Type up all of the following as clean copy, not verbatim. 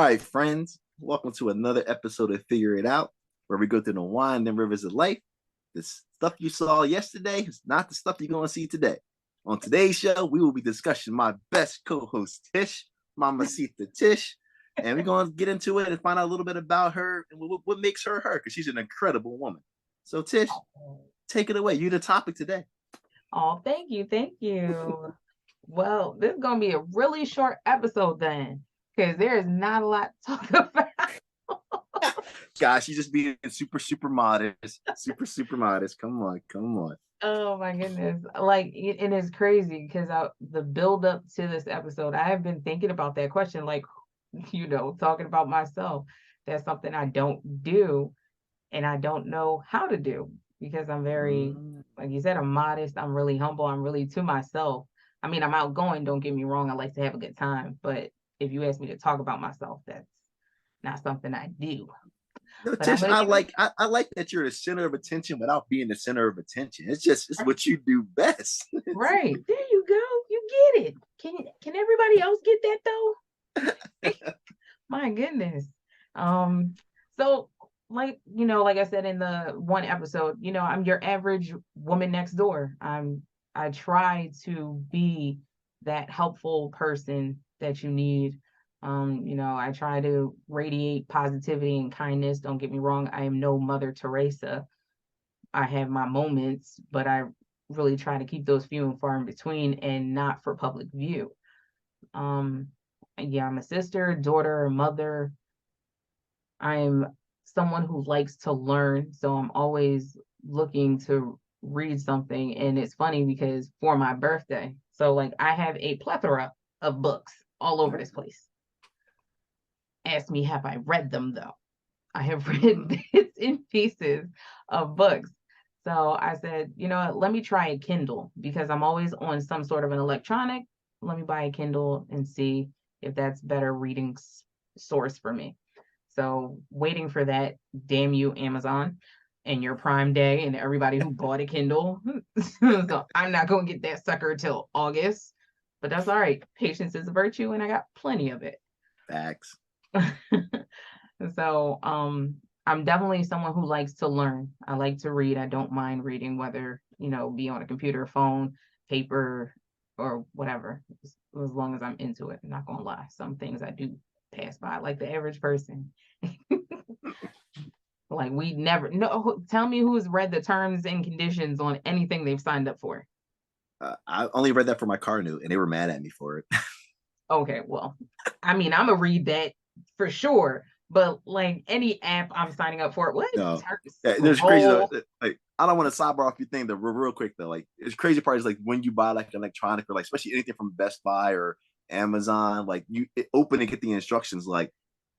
right, friends, welcome to another episode of Figure It Out, where we go through the winding rivers of life. The stuff you saw yesterday is not the stuff you're going to see today. On today's show, we will be discussing my best co-host, Tish, Mamacita Tish, and we're going to get into it and find out a little bit about her and what makes her her, because she's an incredible woman. So, Tish, take it away. You're the topic today. Oh, thank you. Thank you. Well, this is going to be a really short episode then, because there is not a lot to talk about. Gosh, she's just being super modest. Super modest. Come on. Oh my goodness. And it's crazy because the build up to this episode, I have been thinking about that question, talking about myself. That's something I don't do and I don't know how to do because I'm very, like you said, I'm modest. I'm really humble. I'm really to myself. I mean, I'm outgoing. Don't get me wrong. I like to have a good time. But if you ask me to talk about myself, that's not something I do. No, Tish, I like that you're the center of attention without being the center of attention. It's what you do best. Right. There you go. You get it. Can everybody else get that though? My goodness. So like I said in the one episode, I'm your average woman next door. I try to be that helpful person that you need. I try to radiate positivity and kindness. Don't get me wrong, I am no Mother Teresa. I have my moments, but I really try to keep those few and far in between and not for public view. Um, yeah, I'm a sister, daughter, mother. I'm someone who likes to learn, so I'm always looking to read something. And it's funny because for my birthday, so like I have a plethora of books all over this place. Ask me, have I read them though? I have read bits and pieces of books. So I said, you know what, let me try a Kindle because I'm always on some sort of an electronic. Let me buy a Kindle and see if that's better reading source for me. So waiting for that, damn you, Amazon, and your Prime Day and everybody who bought a Kindle. So I'm not going to get that sucker till August, but that's all right. Patience is a virtue, and I got plenty of it. Facts. So I'm definitely someone who likes to learn. I like to read. I don't mind reading, whether, be on a computer, phone, paper, or whatever, as long as I'm into it. I'm not gonna lie. Some things I do pass by like the average person. Like we never no tell me who's read the terms and conditions on anything they've signed up for. I only read that for my car note and they were mad at me for it. Okay, well, I mean, I'm gonna read that for sure, but like any app I'm signing up for, what? No, there's crazy though. Like, I don't want to sidebar off your thing though, real quick though. Like, it's crazy part is like when you buy like electronic or like especially anything from Best Buy or Amazon, like you open and get the instructions. Like,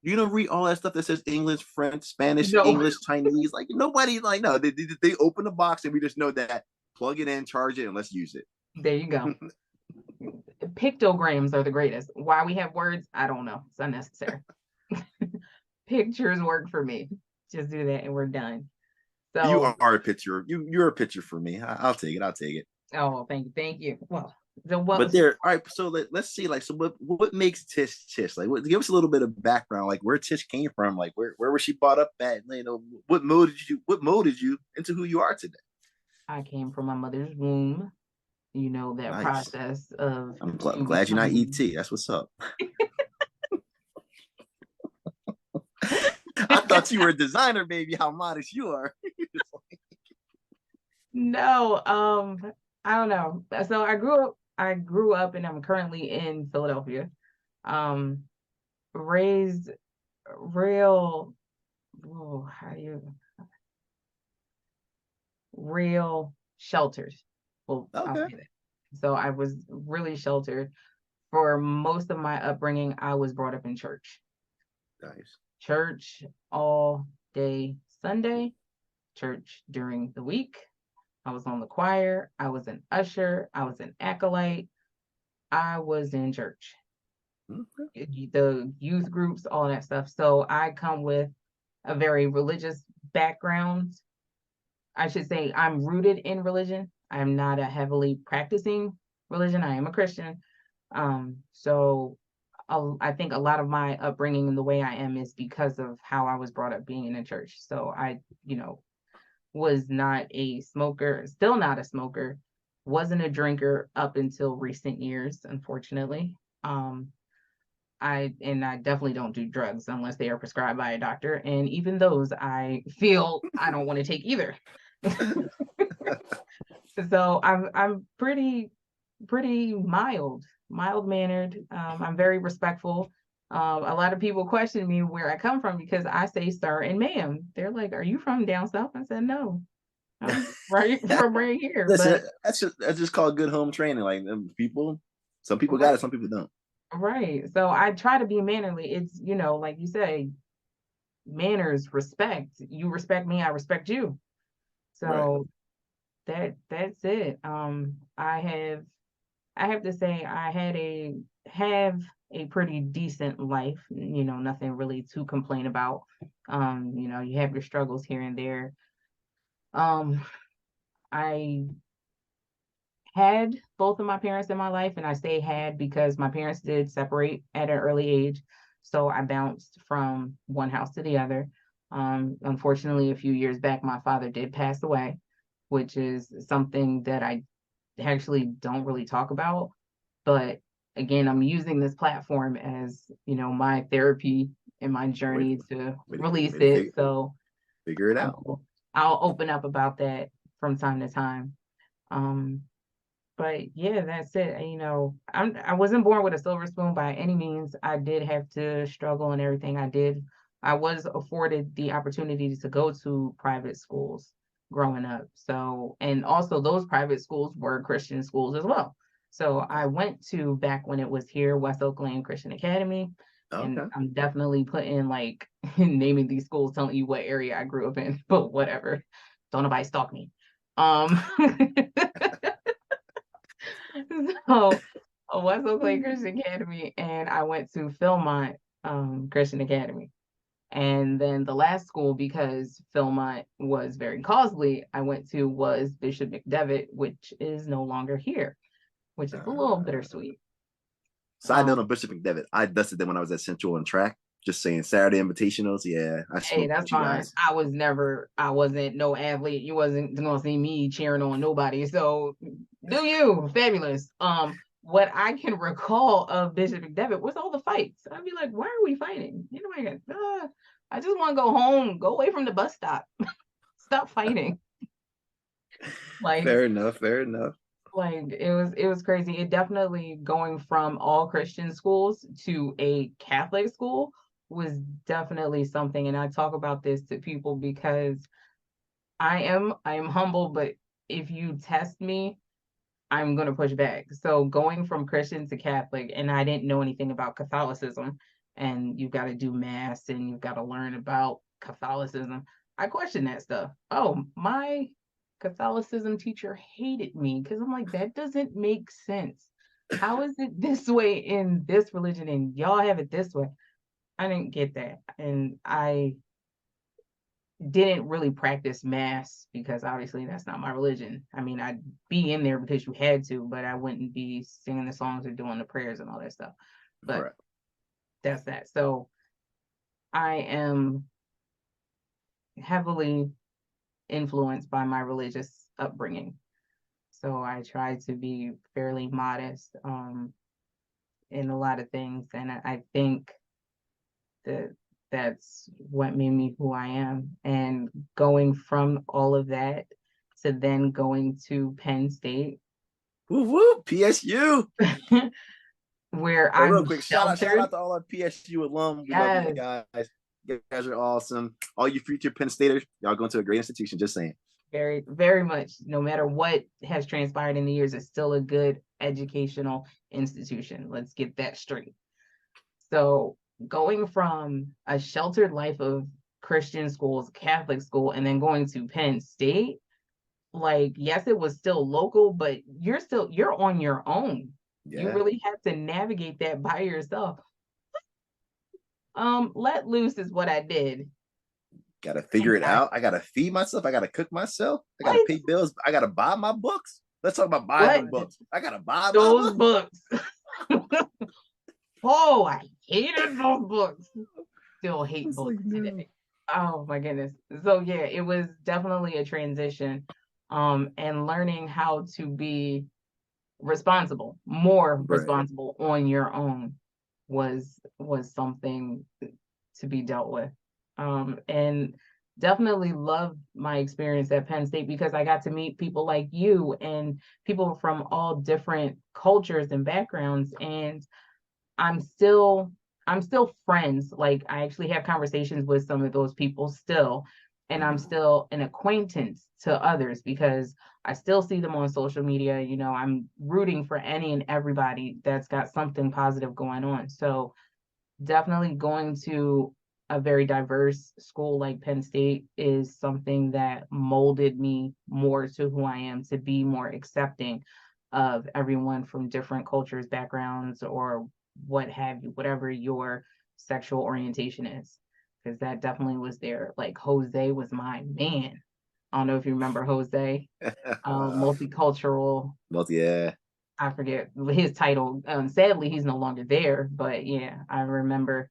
you don't read all that stuff that says English, French, Spanish, No. English, Chinese. Like nobody like no, they open the box and we just know that plug it in, charge it, and let's use it. There you go. Pictograms are the greatest. Why we have words, I don't know. It's unnecessary. Pictures work for me. Just do that and we're done. So you are a picture. You're a picture for me. I'll take it. Oh, thank you. Well, but there. All right. So let's see. Like, so what makes Tish Tish? Like, give us a little bit of background. Like, where Tish came from. Like, where was she brought up at? What molded you into who you are today? I came from my mother's womb. That nice. Process of. I'm glad you're not ET. That's what's up. I thought you were a designer, baby. How modest you are. No, I don't know. So I grew up and I'm currently in Philadelphia. Raised real real shelters. Well, okay. I'll say that. So I was really sheltered. For most of my upbringing, I was brought up in church. Nice. Church all day Sunday, church during the week. I was on the choir. I was an usher. I was an acolyte. I was in church. Okay. The youth groups, all that stuff. So I come with a very religious background. I should say I'm rooted in religion. I'm not a heavily practicing religion. I am a Christian. So I think a lot of my upbringing and the way I am is because of how I was brought up being in a church. So I, was not a smoker, still not a smoker, wasn't a drinker up until recent years, unfortunately. Um, I definitely don't do drugs unless they are prescribed by a doctor, and even those I feel I don't want to take either. So I'm pretty mild mannered. I'm very respectful. A lot of people question me where I come from because I say sir and ma'am. They're like, "Are you from down south?" I said, "No, I'm right from right here." Listen, But that's just called good home training. Like some people got it, right, some people don't. right. So I try to be mannerly. It's like you say, manners, respect. You respect me, I respect you. Right. So that's it. I have to say have a pretty decent life, nothing really to complain about. You have your struggles here and there. Um, I had both of my parents in my life, and I say had because my parents did separate at an early age. So I bounced from one house to the other. Unfortunately, a few years back, my father did pass away, which is something that I actually don't really talk about. But again, I'm using this platform as, my therapy and my Wait, journey to way release to it. So figure it out. I'll open up about that from time to time. Um, but yeah, that's it. I wasn't born with a silver spoon by any means. I did have to struggle and everything. I was afforded the opportunity to go to private schools growing up. So, and also those private schools were Christian schools as well. So I went to, back when it was here, West Oakland Christian Academy. And Okay. I'm definitely putting like naming these schools, telling you what area I grew up in, but whatever. Don't nobody stalk me. Um So West Oakland Christian Academy, and I went to Philmont Christian Academy. And then the last school, because Philmont was very costly, I went to was Bishop McDevitt, which is no longer here, which is a little Uh, bittersweet. Side note Um, on Bishop McDevitt, I dusted them when I was at Central on track. Just saying, Saturday invitationals. Yeah, I hey, smoked that's with you fine. guys. I wasn't no athlete. You wasn't gonna see me cheering on nobody. So do you, fabulous. What I can recall of Bishop McDevitt was all the fights. I'd be like, why are we fighting? I just want to go home, go away from the bus stop, stop fighting. Like, Fair enough. Fair enough. it was crazy. It definitely, going from all Christian schools to a Catholic school was definitely something. And I talk about this to people because I am humble, but if you test me, I'm gonna push back. So going from Christian to Catholic, and I didn't know anything about Catholicism, and you've got to do mass and you've got to learn about Catholicism. I question that stuff. Oh, my Catholicism teacher hated me because I'm like, that doesn't make sense. How is it this way in this religion and y'all have it this way? I didn't get that. And I didn't really practice mass because obviously that's not my religion. I mean, I'd be in there because you had to, but I wouldn't be singing the songs or doing the prayers and all that stuff. But Right. that's that. So I am heavily influenced by my religious upbringing. So I try to be fairly modest in a lot of things. And I think that that's what made me who I am. And going from all of that to then going to Penn State, Woo woo. PSU. where Hey, real I'm quick, shout out sheltered. to all our PSU alum. We love you Yes, guys. You guys are awesome. All you future Penn Staters, y'all going to a great institution. Just saying. very, very much. No matter what has transpired in the years, it's still a good educational institution. Let's get that straight. So going from a sheltered life of Christian schools, Catholic school, and then going to Penn State, like, yes, it was still local, but you're on your own. You Yeah. really have to navigate that by yourself. Let loose is what I did. Gotta figure And it out. I gotta feed myself. I gotta cook myself. I gotta what? pay bills. I gotta buy my books. Let's talk about buying What? them books. I gotta buy my Those books. books. Oh, I hated those books. Still hate It's like, books no. today. Oh my goodness. So yeah, it was definitely a transition. And learning how to be responsible, more Right. responsible on your own was something to be dealt with. And definitely loved my experience at Penn State because I got to meet people like you and people from all different cultures and backgrounds. And I'm still I'm still friends. Like I actually have conversations with some of those people still, and I'm Mhm. still an acquaintance to others because I still see them on social media. I'm rooting for any and everybody that's got something positive going on. So definitely going to a very diverse school like Penn State is something that molded me more to who I am, to be more accepting of everyone from different cultures, backgrounds, or what have you, whatever your sexual orientation is. Because that definitely was there. Like Jose was my man. I don't know if you remember Jose, multicultural. Yeah. I forget his title. Sadly, he's no longer there. But yeah, I remember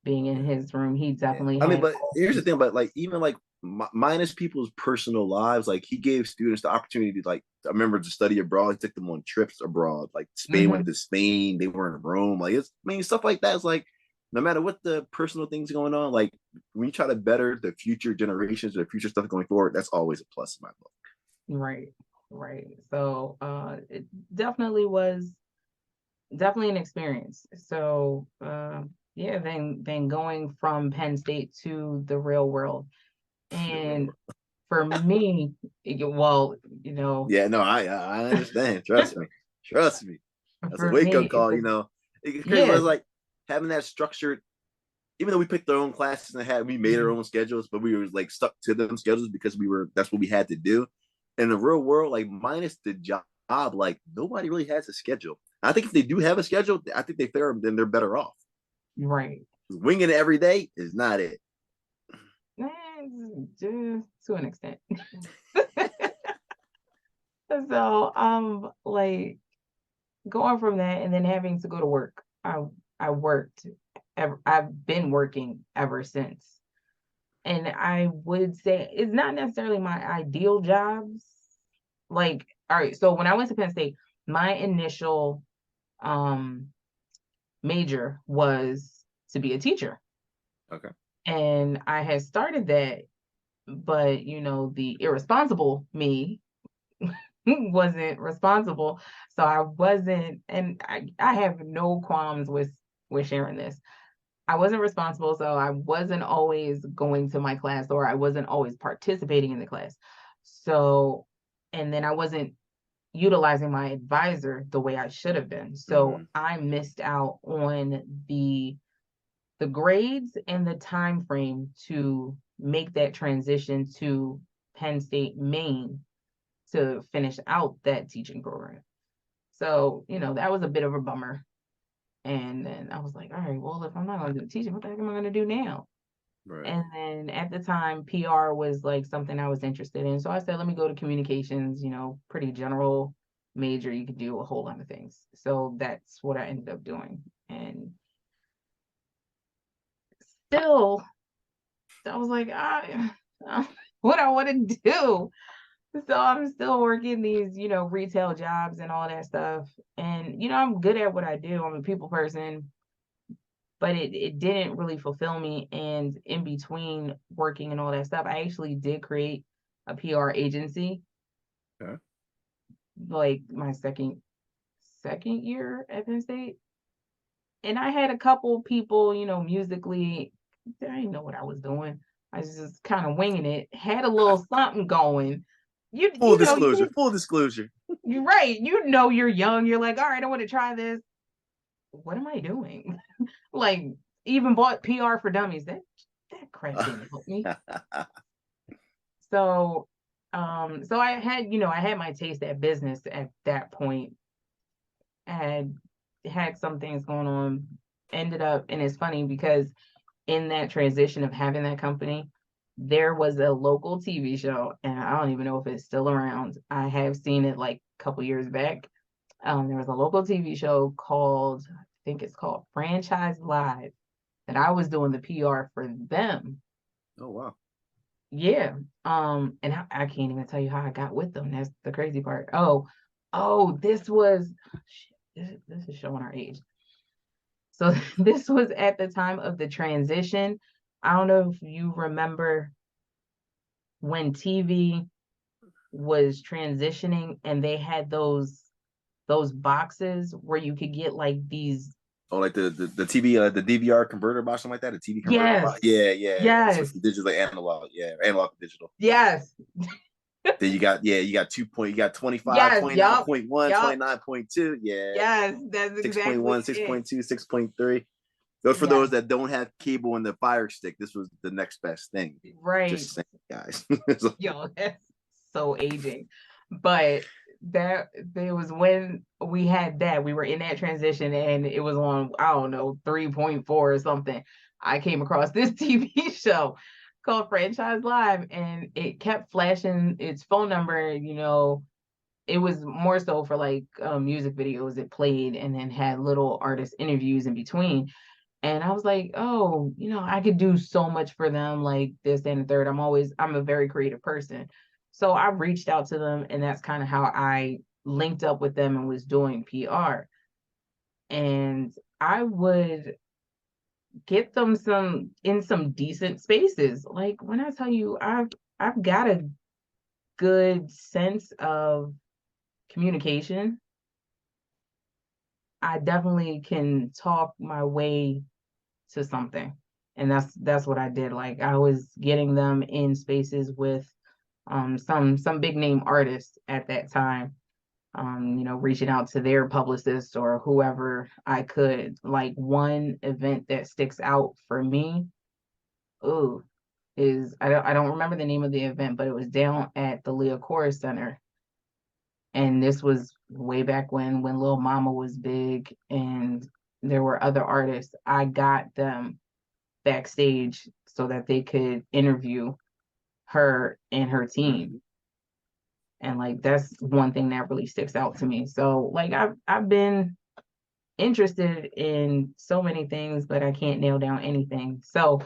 being in his room. He Yeah. definitely I mean, had but all here's the these. thing about like even like minus people's personal lives, like he gave students the opportunity to like I remember to study abroad. He took them on trips abroad. Like Spain went Mhm. to Spain, they were in Rome. Like it's I mean stuff like that is like no matter what the personal things going on, like when you try to better the future generations or the future stuff going forward, that's always a plus in my book. Right, right. So it definitely was definitely an experience. So yeah, then going from Penn State to the real world. The real And world. for me, well, Yeah, no, I understand. Trust me. Trust me. That's a for wake me, up call, you know. It's crazy. It yeah, was like having that structured even though we picked our own classes and had we made our mhm, own schedules, but we were like stuck to them schedules because we were that's what we had to do. In the real world, like minus the job, like nobody really has a schedule. I think if they do have a schedule, I think they fare then they're better off. right. Winging it every day is not it. To an extent. So like going from that and then having to go to work. I worked I've been working ever since. And I would say it's not necessarily my ideal jobs. Like, all right, so when I went to Penn State, my initial um major was to be a teacher. Okay. And I had started that, but the irresponsible me wasn't responsible. So I wasn't, and I have no qualms with sharing this. I wasn't responsible, so I wasn't always going to my class or I wasn't always participating in the class. So, and then I wasn't utilizing my advisor the way I should have been. So Mm-hmm. I missed out on the grades and the time frame to make that transition to Penn State Maine to finish out that teaching program. So, that was a bit of a bummer. And then I was like, all right, well, if I'm not going to do teaching, what the heck am I going to do now? Right. And then at the time, PR was like something I was interested in. So I said, let me go to communications, pretty general major. You could do a whole lot of things. So that's what I ended up doing. And still, I was like, what I want to do. So I'm still working these, retail jobs and all that stuff. And, I'm good at what I do. I'm a people person, but it didn't really fulfill me. And in between working and all that stuff, I actually did create a PR agency, Okay. like my second year at Penn State. And I had a couple people, musically, I didn't know what I was doing. I was just kind of winging it, had a little something going. You Full you know, disclosure. Full disclosure. you're right. You're young. You're like, all right, I want to try this. What am I doing? Like, even bought PR for Dummies. That crap didn't help me. So, so I had my taste at business at that point. I had some things going on. Ended up, and it's funny because in that transition of having that company, there was a local TV show, and I don't even know if it's still around. I have seen it like a couple years back. There was a local TV show called think it's called Franchise Live, that I was doing the PR for them. Oh wow. Yeah. And I can't even tell you how I got with them. That's the crazy part. This was this is showing our age. So this was at the time of the transition. I don't know if you remember when TV was transitioning and they had those boxes where you could get like these. Oh, like the TV, the DVR converter box, something like that. A TV converter Yes. box. Yeah, yeah. It's Yes. with digital, like analog. Yeah, analog to digital. Yes. Then you got 2 point, you got 25, Yes. Yup. 29.1, Yup. 29.2. Yeah, Yes. That's exactly 6.1, it. 6.2, 6.3. Those for Yes. those that don't have cable and the Fire Stick. This was the next best thing. Right. Just saying, guys. Yo, that's so aging. But that there was when we had that, we were in that transition and it was on, I don't know, 3.4 or something. I came across this TV show called Franchise Live and it kept flashing its phone number, it was more so for like music videos it played and then had little artist interviews in between. And I was like, oh, I could do so much for them, like this and the third. I'm a very creative person. So I reached out to them, and that's kind of how I linked up with them and was doing PR. And I would get them some decent spaces. Like when I tell you I've got a good sense of communication, I definitely can talk my way to something. And that's what I did. Like I was getting them in spaces with some big name artists at that time. Reaching out to their publicist or whoever I could. Like one event that sticks out for me, ooh, is I don't remember the name of the event, but it was down at the Leah Chorus Center. And this was way back when Lil Mama was big and there were other artists. I got them backstage so that they could interview her and her team. Mhm. And like that's one thing that really sticks out to me. So like I've been interested in so many things, but I can't nail down anything. So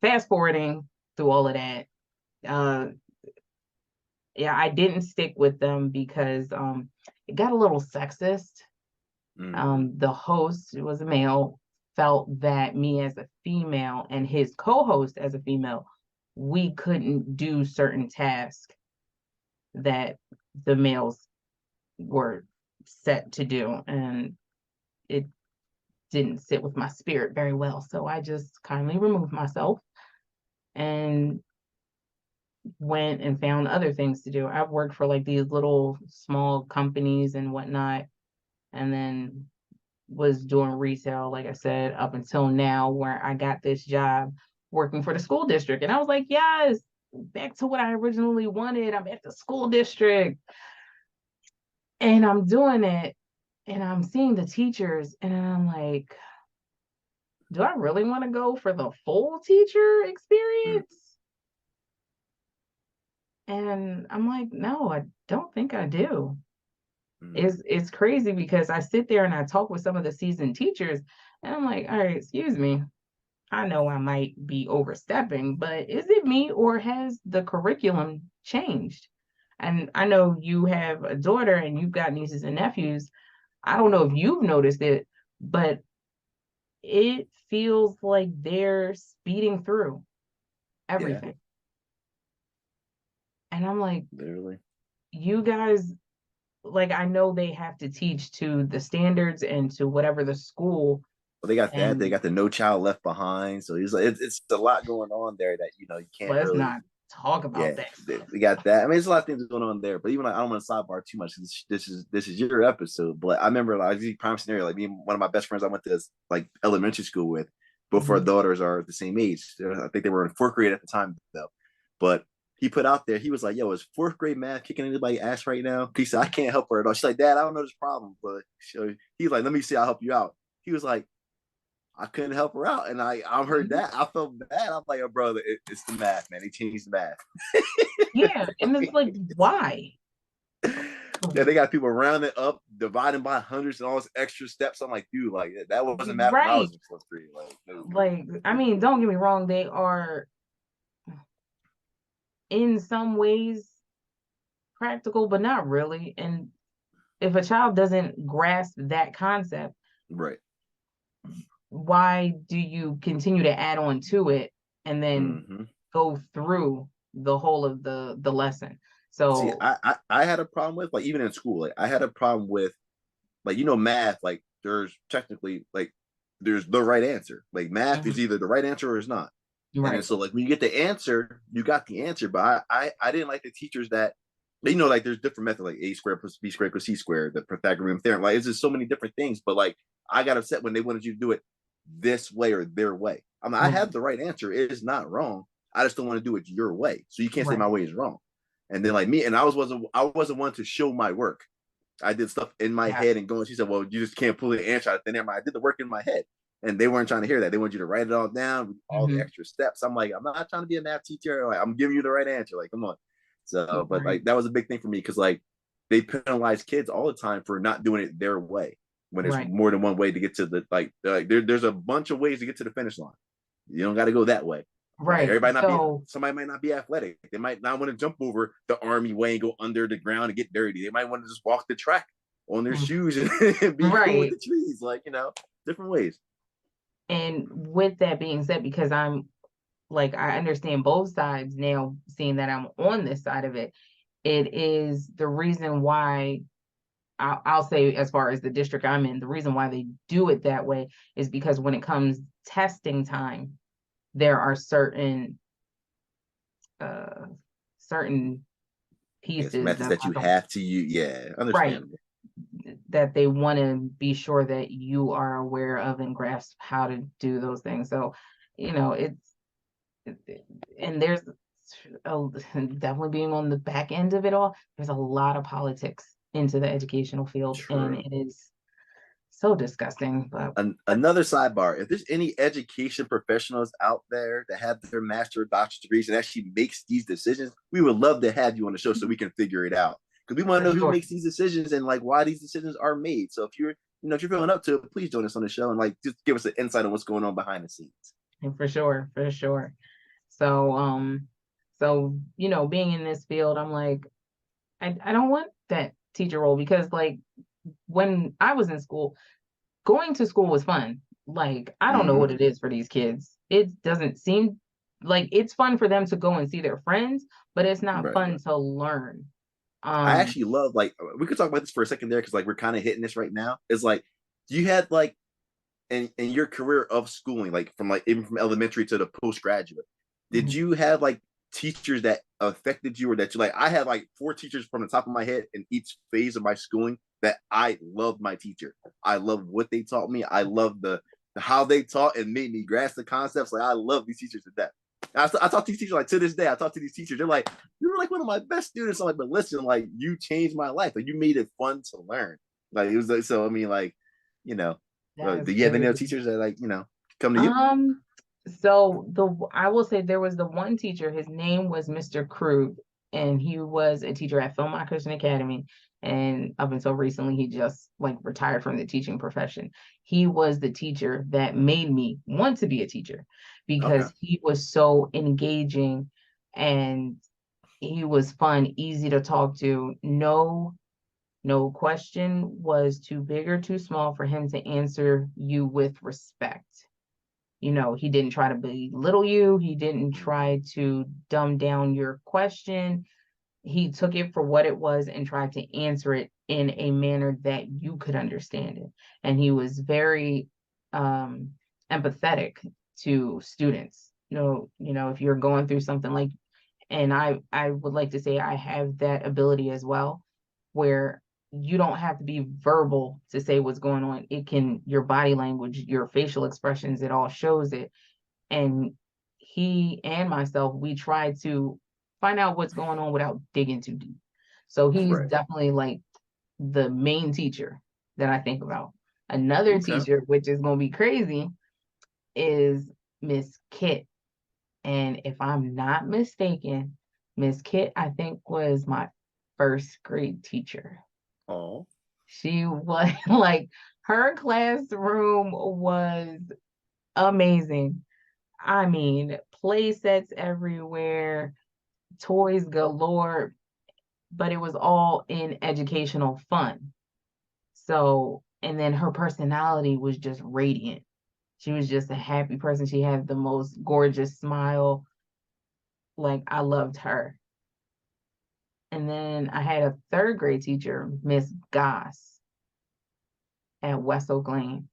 fast forwarding through all of that, uh yeah, I didn't stick with them because it got a little sexist. Mhm. The host was a male, felt that me as a female and his co-host as a female, we couldn't do certain tasks that the males were set to do. And it didn't sit with my spirit very well. So I just kindly removed myself and went and found other things to do. I've worked for like these little small companies and whatnot, and then was doing retail, like I said, up until now, where I got this job working for the school district. And I was like, yes, back to what I originally wanted. I'm at the school district and I'm doing it and I'm seeing the teachers and I'm like, do I really want to go for the full teacher experience? And I'm like, no, I don't think I do. Mhm. It's crazy because I sit there and I talk with some of the seasoned teachers and I'm like, all right, excuse me. I know I might be overstepping, but is it me or has the curriculum changed? And I know you have a daughter and you've got nieces and nephews. I don't know if you've noticed it, but it feels like they're speeding through Yeah, everything. And I'm like, literally. you guys, like, I know they have to teach to the standards and to whatever the school. Well, they got that. They And got the No Child Left Behind. So he's like, it's a lot going on there that you can't let's really. not talk about Yeah, that they stuff. got that. I mean, there's a lot of things going on there. But even like, I don't want to sidebar too much. This is your episode. But I remember like prime scenario. Like me and one of my best friends I went to like elementary school with. Both our Mhm. daughters are the same age. I think they were in fourth grade at the time though. But he put out there, he was like, "Yo, is fourth grade math kicking anybody's ass right now?" He said, "I can't help her at all." She's like, "Dad, I don't know this problem," but he's like, "Let me see, I'll help you out." He was like, I couldn't help her out. And I heard Mhm. that. I felt bad. I'm like, oh, brother, it's the math, man. He changed the math. Yeah, and it's like, why? Yeah, they got people rounding up, dividing by hundreds and all this extra steps. I'm like, dude, like that wasn't math when I was Right. in 12th grade. Like, no. Like, I mean, don't get me wrong, they are in some ways practical, but not really. And if a child doesn't grasp that concept, Right. why do you continue to add on to it and then Mm-hmm. go through the whole of the lesson? See, So, I had a problem with, like, even in school, like I had a problem with, like, math, like there's technically, like, there's the right answer. Like math is mhm, either the right answer or it's not. And then right. so, like, when you get the answer, you got the answer. But I didn't like the teachers that, like, there's different methods, like a squared plus b squared plus c squared, the Pythagorean theorem. Like, it's just so many different things. But like, I got upset when they wanted you to do it this way or their way. I mean, I have Right. the right answer. It is not wrong. I just don't want to do it your way. So you can't say my Right. way is wrong. And then, like, me, and I wasn't one to show my work. I did stuff in my Got head and going. She said, "Well, you just can't pull the answer out of thin air." I did the work in my head, and they weren't trying to hear that. They want you to write it all down, you. all the Hmm. extra steps. I'm like, I'm not trying to be a math teacher. Like, I'm giving you the right answer. Like, come on. So, but Right. like that was a big thing for me because, like, they penalize kids all the time for not doing it their way when there's Right. more than one way to get to the, there's a bunch of ways to get to the finish line. You don't got to go that way. Right. Right. Everybody not be So, somebody might not be athletic. They might not want to jump over the army way and go under the ground and get dirty. They might want to just walk the track on their mm, shoes and be cool with right. the trees. Like, different ways. And with that being said, because I'm like, I understand both sides now, seeing that I'm on this side of it, it is the reason why I'll say, as far as the district I'm in, the reason why they do it that way is because when it comes testing time, there are uh certain Yes, pieces methods that that I you don't have to use. Yeah, right understandable. that they want to be sure that you are aware of and grasp how to do those things. So, it's and there's definitely being on the back end of it all, there's a lot of politics into the educational field, and True. it is so disgusting. But that's Another sidebar: if there's any education professionals out there that have their master or doctorate degrees and actually makes these decisions, we would love to have you on the show so we can figure it out, because we want for to know who sure, makes these decisions and like why these decisions are made. So if you're feeling up to it, please join us on the show and like just give us an insight on what's going on behind the scenes. for sure, for sure. So, being in this field, I'm like, I don't want that teacher role because, like, when I was in school, going to school was fun. Like, I don't know Mm-hmm. what it is for these kids. It doesn't seem like it's fun for them to go and see their friends, but it's not Right. fun to learn. I Um, actually love, like, we could talk about this for a second there because like we're kind of hitting this right now. Is like, you had like in your career of schooling, like from like even from elementary to the postgraduate, did mhm, you have like teachers that affected you, or that you like? I had like four teachers from the top of my head in each phase of my schooling that I loved my teacher. I love what they taught me. I love the how they taught and made me grasp the concepts. Like, I love these teachers to death. I talk to these teachers, like, to this day. I talk to these teachers. They're like, you were like one of my best students. I'm like, but listen, like, you changed my life. Like, you made it fun to learn. Like, it was like, so I mean, like, you know, that do is you have any very other good. teachers that, like, come to you? Um, so I will say there was the one teacher, his name was Mr. Krug, and he was a teacher at Philmont Christian Academy. And up until recently, he just like retired from the teaching profession. He was the teacher that made me want to be a teacher Okay. because he was so engaging and he was fun, easy to talk to. No question was too big or too small for him to answer you with respect. He didn't try to belittle you. He didn't Mm-hmm. try to dumb down your question. He took it for what it was and tried to answer it in a manner that you could understand it. And he was very um, empathetic to students. If you're going through something like, and I would like to say I have that ability as well, where you don't have to be verbal to say what's going on. It can your body language, your facial expressions, it all shows it. And he and myself, we try to find out what's going on without digging too deep. So he's Right. definitely like the main teacher that I think about. Another Okay. teacher, which is going to be crazy, is Miss Kit. And if I'm not mistaken, Miss Kit, I think, was my first grade teacher. Oh. She was like, her classroom was amazing. I mean, play sets everywhere, toys galore, but it was all in educational fun. So, and then her personality was just radiant. She was just a happy person. She had the most gorgeous smile. Like, I loved her. And then I had a third grade teacher, Miss Goss, at West Oak Lane.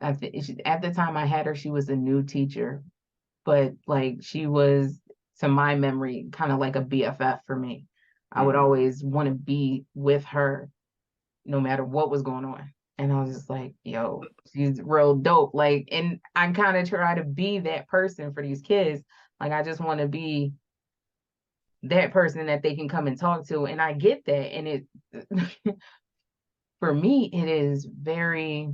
At the time I had her, she was a new teacher, but like she was, to my memory, kind of like a BFF for me. I would Mm. always want to be with her no matter what was going on. And I was just like, yo, she's real dope. Like, and I kind of try to be that person for these kids. Like, I just want to be that person that they can come and talk to. And I get that. And it, for me, it is very,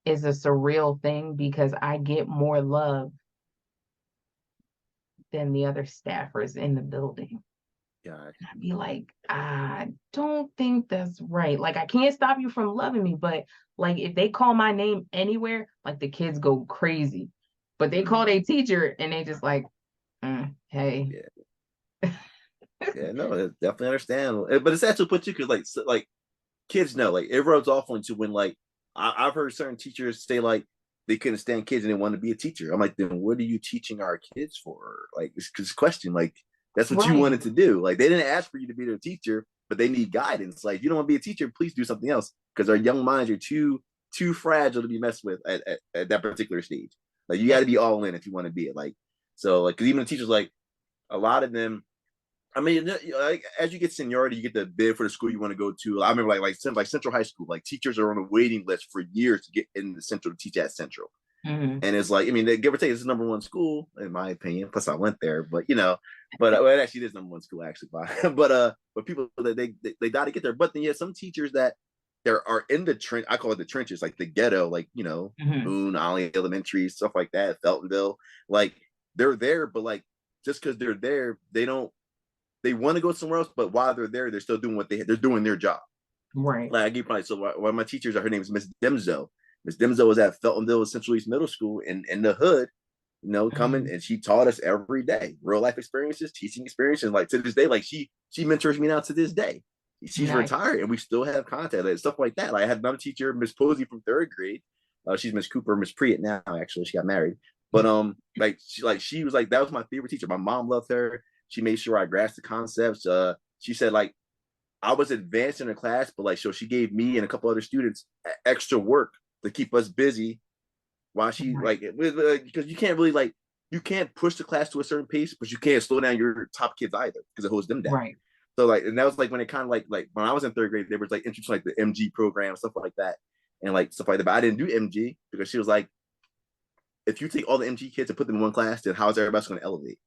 is a surreal thing because I get more love than the other staffers in the building. Gosh. I'd be like, I don't think that's right. Like, I can't stop you from loving me, but like, if they call my name anywhere, like the kids go crazy. But they call Mm. their teacher and they just like, hey. Yeah. Yeah, no, definitely understand. But it's actually put you because like kids know, like it rubs off onto when like I've heard certain teachers say like they couldn't stand kids and they want to be a teacher. I'm like, then what are you teaching our kids for? Like, it's question. Like, that's what you Right, wanted to do. Like, they didn't ask for you to be their teacher, but they need guidance. Like, you don't want to be a teacher, please do something else because our young minds are too fragile to be messed with at that particular stage. Like, you got to be all in if you want to be it. Like, so like, because even the teachers, like a lot of them, I mean, like as you get seniority, you get the bid for the school you want to go to. I remember like Central High School, like teachers are on a waiting list for years to get in the Central to teach at Central. mm-hmm. And it's like, I mean, they, give or take, it's the number one school in my opinion. Plus, I went there, but well, it actually is number one school actually. But people that they got to get there. But then some teachers that there are in the trench. I call it the trenches, like the ghetto, like Mm-hmm. Boone, Ollie Elementary, stuff like that, Feltonville. Like they're there, but like just because they're there, they don't. They want to go somewhere else, but while they're there, they're still doing they're doing their job. Right. Like I give probably so one of my teachers, her name is Miss Demzo. Miss Demzo was at Feltonville Central East Middle School in the hood, coming Mm-hmm. and she taught us every day, real life experiences, teaching experiences. Like to this day, like she mentors me now to this day. She's Nice. retired and we still have contact, like, stuff like that. Like I had another teacher, Miss Posey from third grade. She's Miss Cooper, Miss Priet now. Actually, she got married. But she was like that was my favorite teacher. My mom loved her. She made sure I grasped the concepts. She said like I was advanced in her class, but like so she gave me and a couple other students extra work to keep us busy while she Right. because you can't really like you can't push the class to a certain pace, but you can't slow down your top kids either because it holds them down. Right. So like, and that was like when it kind of like when I was in third grade, they was like introducing like the MG program, stuff like that, and like stuff like that. But I didn't do MG because she was like, if you take all the MG kids and put them in one class, then how's everybody going to elevate?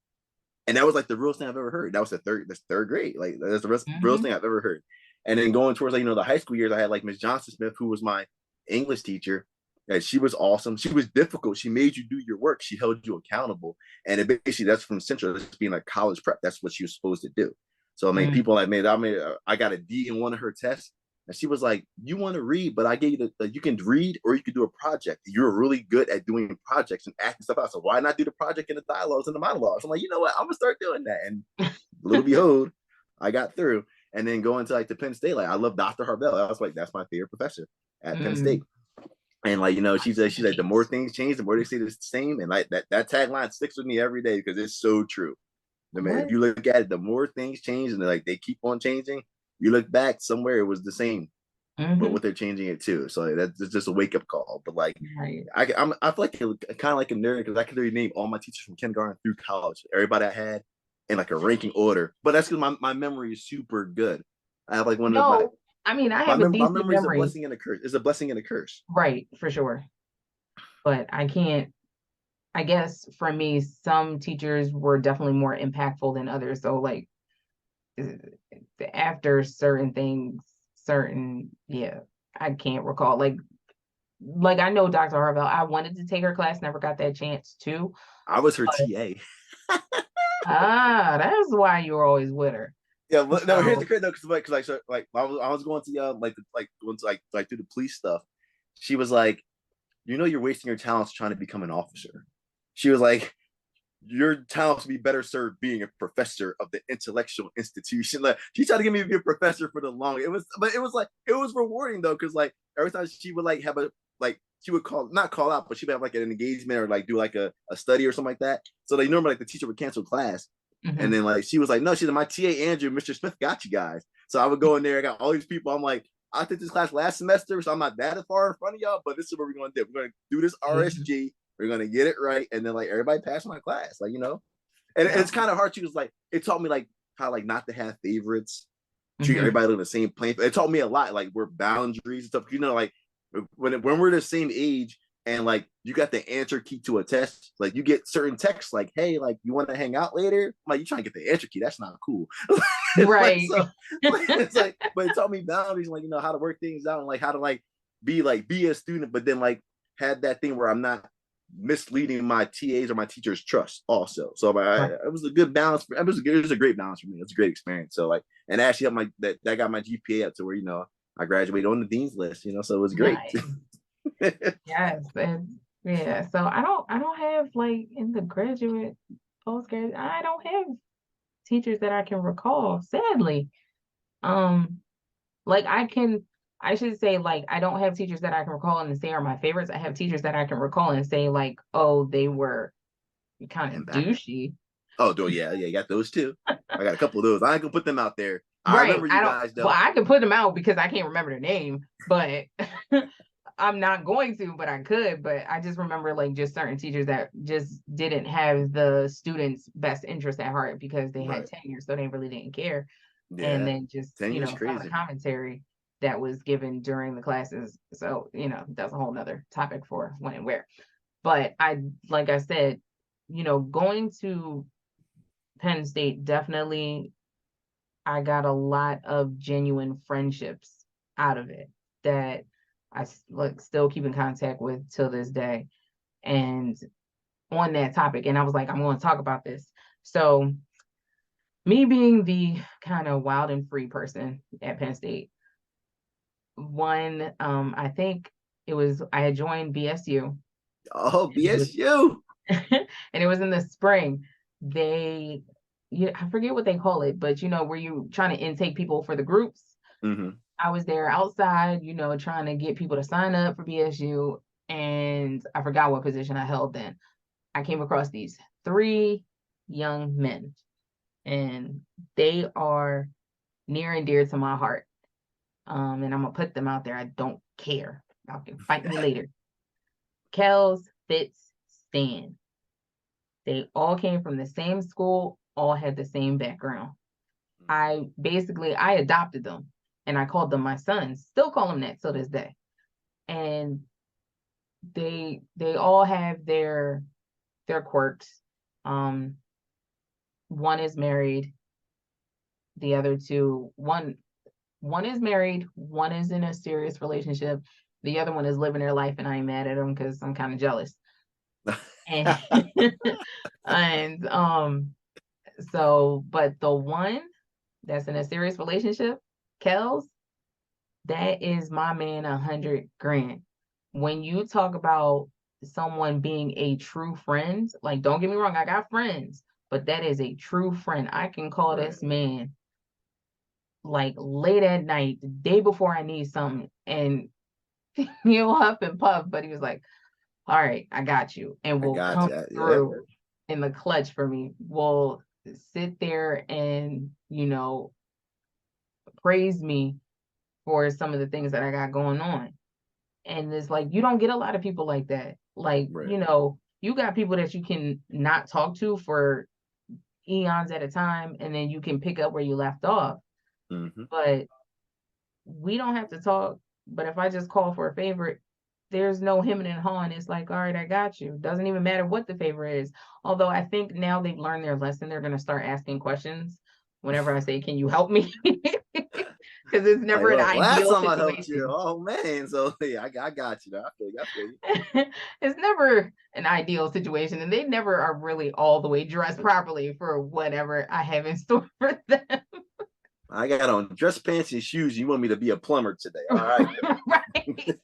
And that was like the realest thing I've ever heard. That was that's third grade. Like that's the realest Mm-hmm. thing I've ever heard. And then going towards like the high school years, I had like Miss Johnson Smith, who was my English teacher. And she was awesome. She was difficult. She made you do your work. She held you accountable. And it basically that's from Central. That's being like college prep. That's what she was supposed to do. So I mean, Mm-hmm. people like I got a D in one of her tests. And she was like, "You want to read, but I gave you you can read or you can do a project. You're really good at doing projects and acting stuff out. So why not do the project and the dialogues and the monologues?" I'm like, you know what? I'm gonna start doing that. And little behold, I got through. And then going to like the Penn State, like I love Dr. Harvell. I was like, that's my favorite professor at Penn Mm-hmm. Slike, she's like, the more things change, the more they say the same. And like that tagline sticks with me every day because it's so true. I mean, if What? you look at it, the more things change and like they keep on changing, you look back somewhere it was the same, but Mm-hmm. what they're changing it to. So like, that's just a wake up call. But like Right. I feel like kind of like a nerd because I could already name all my teachers from kindergarten through college, everybody I had in like a ranking order. But that's because my memory is super good. I have like one of No, I mean, I have a my decent memory is a memory. blessing and a curse. It's a blessing and a curse. Right, for sure. But I can't, I guess for me, some teachers were definitely more impactful than others. So like uh, after certain things, yeah, I can't recall. Like I know Dr. Harvell, I wanted to take her class, never got that chance to. I was her But TA. that's why you were always with her. Yeah, but no. Here's the So, crazy though, because I was going to going to like do the police stuff. She was like, you're wasting your talents trying to become an officer. She was like, your talents would be better served being a professor of the intellectual institution. Like she tried to get me to be a professor for the long. But it was like it was rewarding though, because like every time she would like have a like she would not call out, but she would have like an engagement or like do like a study or something like that. So like normally like the teacher would cancel class, and mhm. then like she was like, no, she's like, my TA Andrew, Mr. Smith got you guys. So I would go in there, I got all these people. I'm like, I took this class last semester, so I'm not that far in front of y'all, but this is what we're gonna do. We're gonna do this Mhm. RSG. We're gonna get it right, and then like everybody passed my class, and Yeah. it's kind of hard to just like it taught me like how like not to have favorites, treat Mhm. everybody on the same plane. It taught me a lot, like we're boundaries and stuff. Like when we're the same age and like you got the answer key to a test, like you get certain texts like, "Hey, like you want to hang out later?" I'm like, you trying to get the answer key? That's not cool. like Right. so, it's like, but it taught me boundaries, like how to work things out and like how to be a student, but then like had that thing where I'm not misleading my TAs or my teachers' trust also. So Right. it was a good balance. It was a great balance for me. It's a great experience. So like, and actually, I'm like that got my GPA up to where I graduated on the dean's list. So it was great. Nice. Yes. And yeah. So I don't have like in the graduate postgrad, I don't have teachers that I can recall, sadly. Um, like I should say like I don't have teachers that I can recall and say are my favorites. I have teachers that I can recall and say like, oh, they were kind of And back. douchey. Oh, yeah, yeah, you got those too. I got a couple of those. I ain't gonna put them out there. I Right. remember I you don't, guys well, though. I can put them out because I can't remember their name, but I'm not going to, but I could. But I just remember like just certain teachers that just didn't have the students' best interest at heart because they had Right. tenure, so they really didn't care. And Yeah. then just, 10 years some of the crazy. commentary that was given during the classes. So, that's a whole nother topic for when and where. But like I said, going to Penn State definitely I got a lot of genuine friendships out of it that like still keep in contact with till this day. And on that topic, and I was like, I'm going to talk about this. So, me being the kind of wild and free person at Penn State, I think I had joined BSU, Oh, and it was, BSU. and it was in the spring. They, I forget what they call it, but where you trying to intake people for the groups. Mm-hmm. I was there outside, trying to get people to sign up for BSU, and I forgot what position I held then. I came across these three young men, and they are near and dear to my heart. And I'm gonna put them out there. I don't care. Y'all can fight me later. Kels, Fitz, Stan. They all came from the same school, all had the same background. I adopted them and I called them my sons. Still call them that till this day. And they all have their quirks. Um, one is married, the other two, one is married, one is in a serious relationship, the other one is living their life, and I ain't mad at them because I'm kind of jealous. And and but the one that's in a serious relationship, Kels, that is my man 100 grand. When you talk about someone being a true friend, like don't get me wrong, I got friends, but that is a true friend. I can call Right. this man like late at night, the day before I need something, and he'll huff and puff, but he was like, all right, I got you, and I will got come you. Yeah. through in the clutch for me. Will sit there and, praise me for some of the things that I got going on. And it's like you don't get a lot of people like that. Like, Right. you got people that you can not talk to for eons at a time, and then you can pick up where you left off. Mm-hmm. But we don't have to talk. But if I just call for a favor, there's no hemming and hawing. It's like, all right, I got you. Doesn't even matter what the favor is. Although I think now they've learned their lesson, they're gonna start asking questions whenever I say, "Can you help me?" Because it's Like, never an well, last ideal time I helped you, situation. oh man. So yeah, I got you. Now. I feel you. I feel you. It's never an ideal situation, and they never are really all the way dressed properly for whatever I have in store for them. I got on dress pants and shoes. You want me to be a plumber today? All right. Right.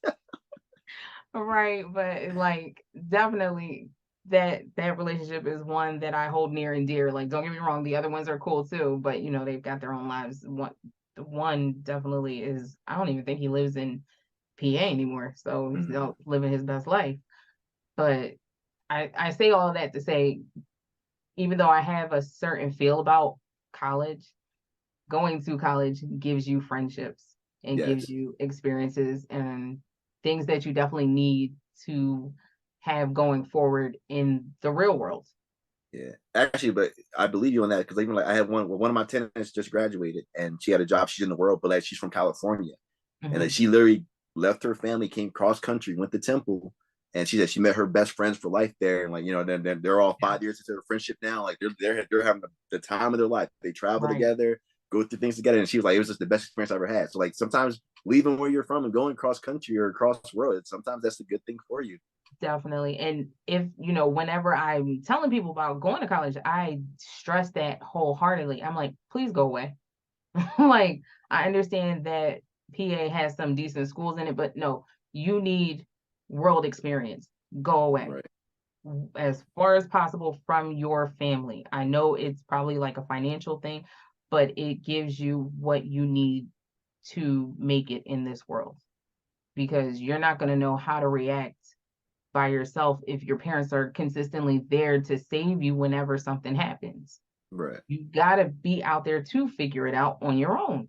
Right, but like definitely that relationship is one that I hold near and dear. Like, don't get me wrong, the other ones are cool too, but you know, they've got their own lives. One definitely is, I don't even think he lives in PA anymore, so he's Mhm. out living his best life. But I say all of that to say, even though I have a certain feel about college, going to college gives you friendships and gives Yes. you experiences and things that you definitely need to have going forward in the real world. Yeah, actually, but I believe you on that because even like I have one of my tenants just graduated and she had a job. She's in the world, but like she's from California, and like Mhm. she literally left her family, came cross country, went to Temple, and she said she met her best friends for life there. And like then they're all Yeah, 5 years into their friendship now. Like they're having the time of their life. They travel right. together, go through things together, and she was like, it was just the best experience I ever had. So like sometimes leaving where you're from and going cross country or across world, sometimes that's a good thing for you. Definitely. And if, whenever I'm telling people about going to college, I stress that wholeheartedly. I'm like, please go away. Like, I understand that PA has some decent schools in it, but no, you need world experience. Go away Right, as far as possible from your family. I know it's probably like a financial thing, but it gives you what you need to make it in this world because you're not going to know how to react by yourself if your parents are consistently there to save you whenever something happens. right. You got to be out there to figure it out on your own.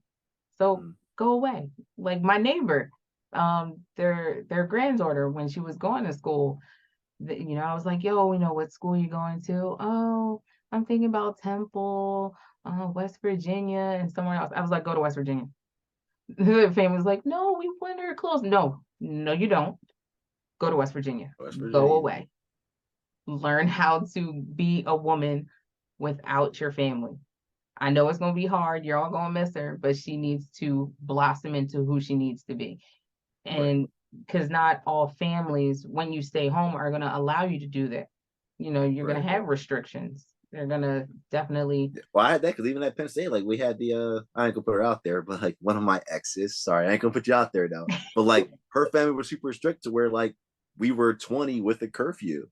So Mm. go away. Like my neighbor, their granddaughter when she was going to school, I was like, yo, what school you going to? Oh, I'm thinking about Temple, West Virginia, and somewhere else. I was like, go to West Virginia. The family was like, no, we went her close. No, no, you don't. Go to West Virginia. West Go Virginia. away. Learn how to be a woman without your family. I know it's going to be hard. You're all going to miss her, but she needs to blossom into who she needs to be. Right. And because not all families, when you stay home, are going to allow you to do that. You're going Right. to have restrictions. They're going to definitely. Well, I had that because even at Penn State, like we had the I ain't gonna put her out there, but like one of my exes, sorry, I ain't gonna put you out there though. But like her family was super strict to where like we were 20 with a curfew.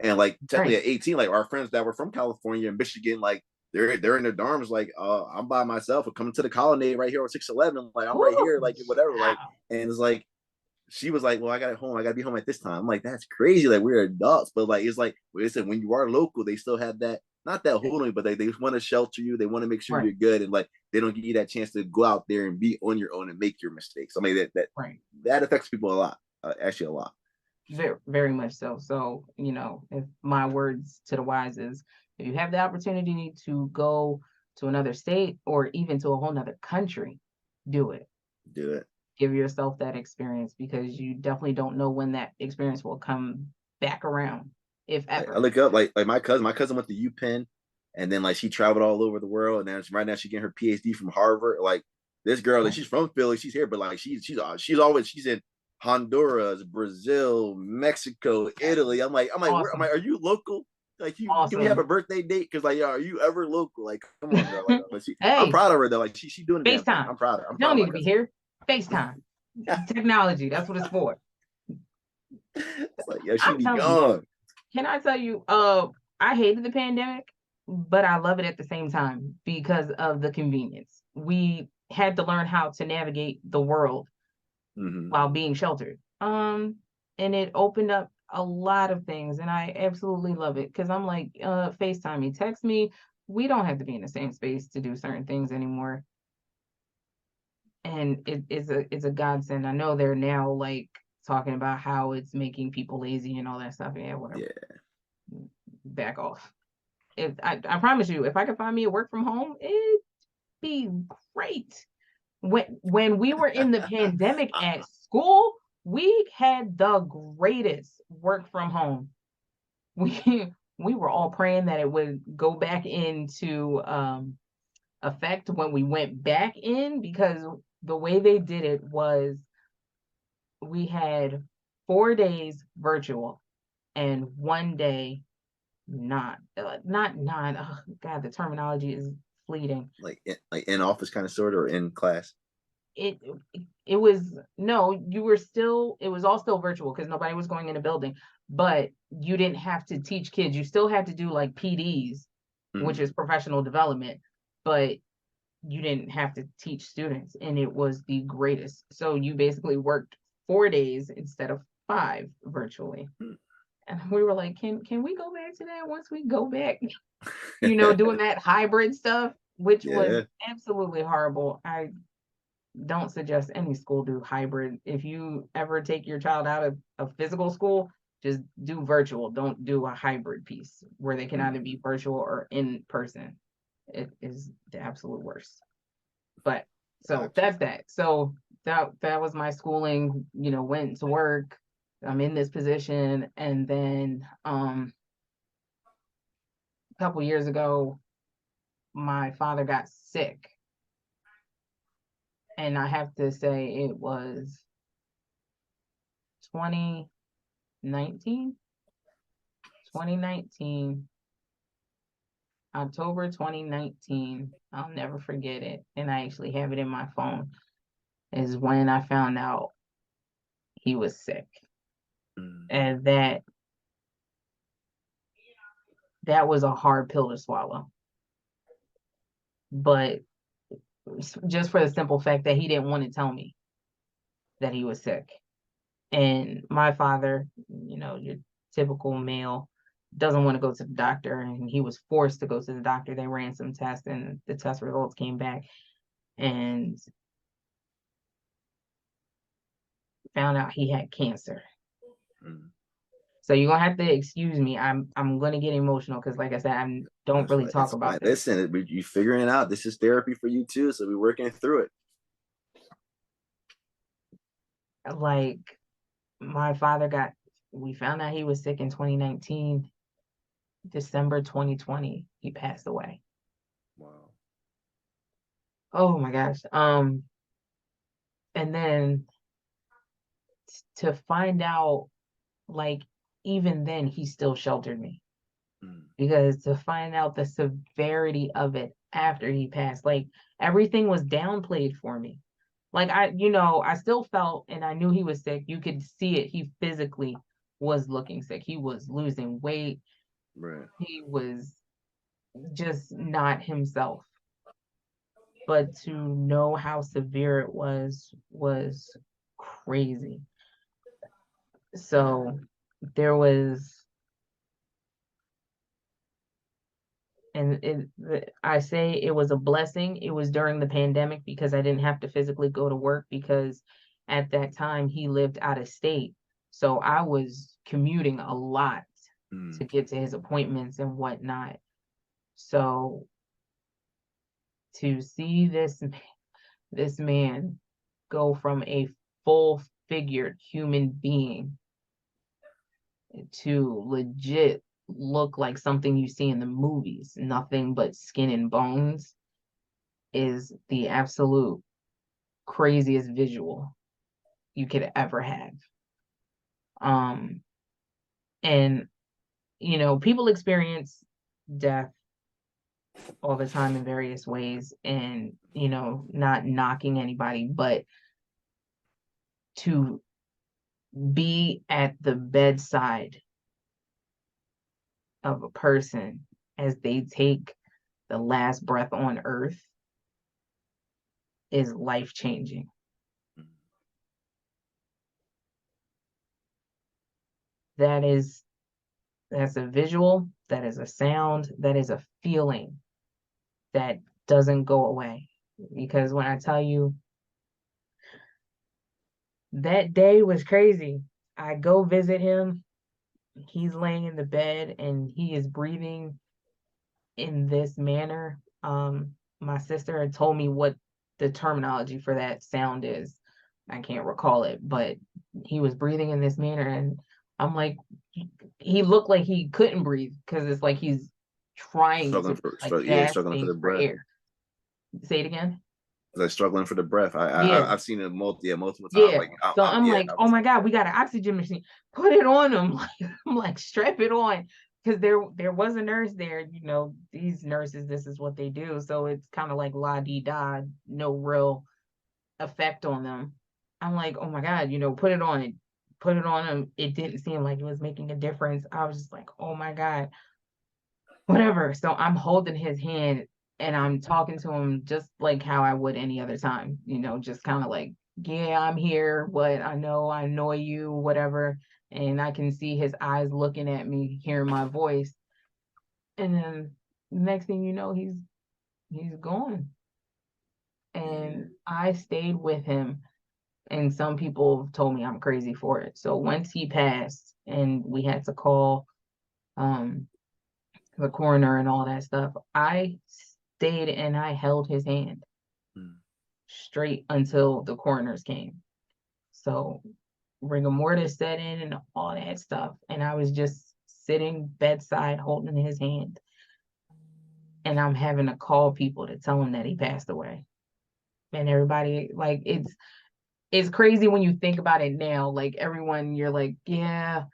And like technically Right. at 18, like our friends that were from California and Michigan, like they're in their dorms, like I'm by myself. I'm coming to the colonnade right here on 611. Like I'm right Ooh, here, like whatever. Like yeah. and it's like she was like, "Well, I got it home. I got to be home at this time." I'm like, "That's crazy. Like we're adults, but like it's like they said when you are local, they still have that not that holding, but they want to shelter you. They want to make sure Right. you're good, and like they don't give you that chance to go out there and be on your own and make your mistakes. I mean Right. that affects people a lot, actually a lot. Very, very much so. So, if my words to the wise is if you have the opportunity to go to another state or even to a whole nother country, do it. Do it. Give yourself that experience because you definitely don't know when that experience will come back around, if Like I ever. look up like my cousin went to UPenn, and then like she traveled all over the world, and then right now she's getting her PhD from Harvard. Like this girl, like Right. she's from Philly, she's here, but like she's in Honduras, Brazil, Mexico, Italy. I'm like, Awesome. are you local? Like, you can we have a Awesome. birthday date? Because like, are you ever local? Like, come on, girl. Like, but I'm Hey, proud of her though. Like, she doing the damn thing. FaceTime. I'm You proud don't of need my to be cousin. here. FaceTime. Technology. That's what it's for. It's like, yo, she I'm be telling you. gone. Can I tell you, I hated the pandemic, but I love it at the same time because of the convenience. We had to learn how to navigate the world Hmm. while being sheltered. And it opened up a lot of things, and I absolutely love it because I'm like, FaceTime me, text me. We don't have to be in the same space to do certain things anymore. And it's a godsend. I know they're now like talking about how it's making people lazy and all that stuff. Yeah, whatever. Yeah. Back off. If I promise you, if I could find me a work from home, it'd be great. When we were in the pandemic at school, we had the greatest work from home. We were all praying that it would go back into effect when we went back in because the way they did it was we had 4 days virtual and one day not. Oh God, the terminology is fleeting. Like in office kind of sort or in class? It it was no, you were still it was all still virtual because nobody was going in a building, but you didn't have to teach kids. You still had to do like PDs, which Mm. is professional development, but you didn't have to teach students, and it was the greatest. So you basically worked 4 days instead of 5 virtually. Mm. And we were like, can we go back to that once we go back, doing that hybrid stuff, which was Yeah. absolutely horrible. I don't suggest any school do hybrid. If you ever take your child out of physical school, just do virtual. Don't do a hybrid piece where they can either Mm. be virtual or in person. It is the absolute worst. But so Gotcha. that's that. So that was my schooling, went to work. I'm in this position. And then a couple years ago, my father got sick. And I have to say it was 2019, 2019, October 2019. I'll never forget it. And I actually have it in my phone, is when I found out he was sick. Mm. And that was a hard pill to swallow. But just for the simple fact that he didn't want to tell me that he was sick. And my father, your typical male, doesn't want to go to the doctor, and he was forced to go to the doctor. They ran some tests, and the test results came back and found out he had cancer. Mm. So you're gonna have to excuse me. I'm gonna get emotional because, like I said, I don't That's really fine. talk It's about fine. this. Listen, you figuring it out. This is therapy for you too. So we're working through it. Like my father we found out he was sick in 2019. December 2020, he passed away. Wow. Oh my gosh. And then to find out, like, even then he still sheltered me, Mm. because to find out the severity of it after he passed, like, everything was downplayed for me. Like, I still felt, and I knew he was sick. You could see it. He physically was looking sick. He was losing weight. Right. He was just not himself. But to know how severe it was crazy. Yeah. So there was, and I say it was a blessing. It was during the pandemic because I didn't have to physically go to work, because at that time he lived out of state. So I was commuting a lot to Mm. get to his appointments and whatnot. So to see this man go from a full figured human being to legit look like something you see in the movies, nothing but skin and bones, is the absolute craziest visual you could ever have. Um, and people experience death all the time in various ways, and not knocking anybody, but to be at the bedside of a person as they take the last breath on earth is life changing. Mm. That is that's a visual, that is a sound, that is a feeling that doesn't go away. Because when I tell you, that day was crazy. I go visit him. He's laying in the bed and he is breathing in this manner. My sister had told me what the terminology for that sound is. I can't recall it, but he was breathing in this manner, and I'm like, he looked like he couldn't breathe because it's like he's trying to, like, Struggling for the gasping for breath. air. Say it again. Like struggling for the breath. Yeah, I've seen it multiple times. yeah. Like So I'm yeah, like, I oh was my God, we got an oxygen machine. Put it on him. Like, I'm like, strap it on. because there was a nurse there, these nurses, this is what they do. So it's kind of like la di da, no real effect on them. I'm like, oh my God, put it on it. Put it on him. It didn't seem like it was making a difference. I was just like, oh my God, whatever. So I'm holding his hand and I'm talking to him just like how I would any other time, just kind of like, yeah, I'm here. What I know, I annoy you, whatever. And I can see his eyes looking at me, hearing my voice. And then next thing you know, he's gone. And I stayed with him. And some people told me I'm crazy for it. So once he passed and we had to call um the coroner and all that stuff, I stayed and I held his hand Mm. straight until the coroners came. So rigor mortis set in and all that stuff. And I was just sitting bedside holding his hand. And I'm having to call people to tell him that he passed away. And everybody, like, it's crazy when you think about it now. Like everyone, you're like, yeah,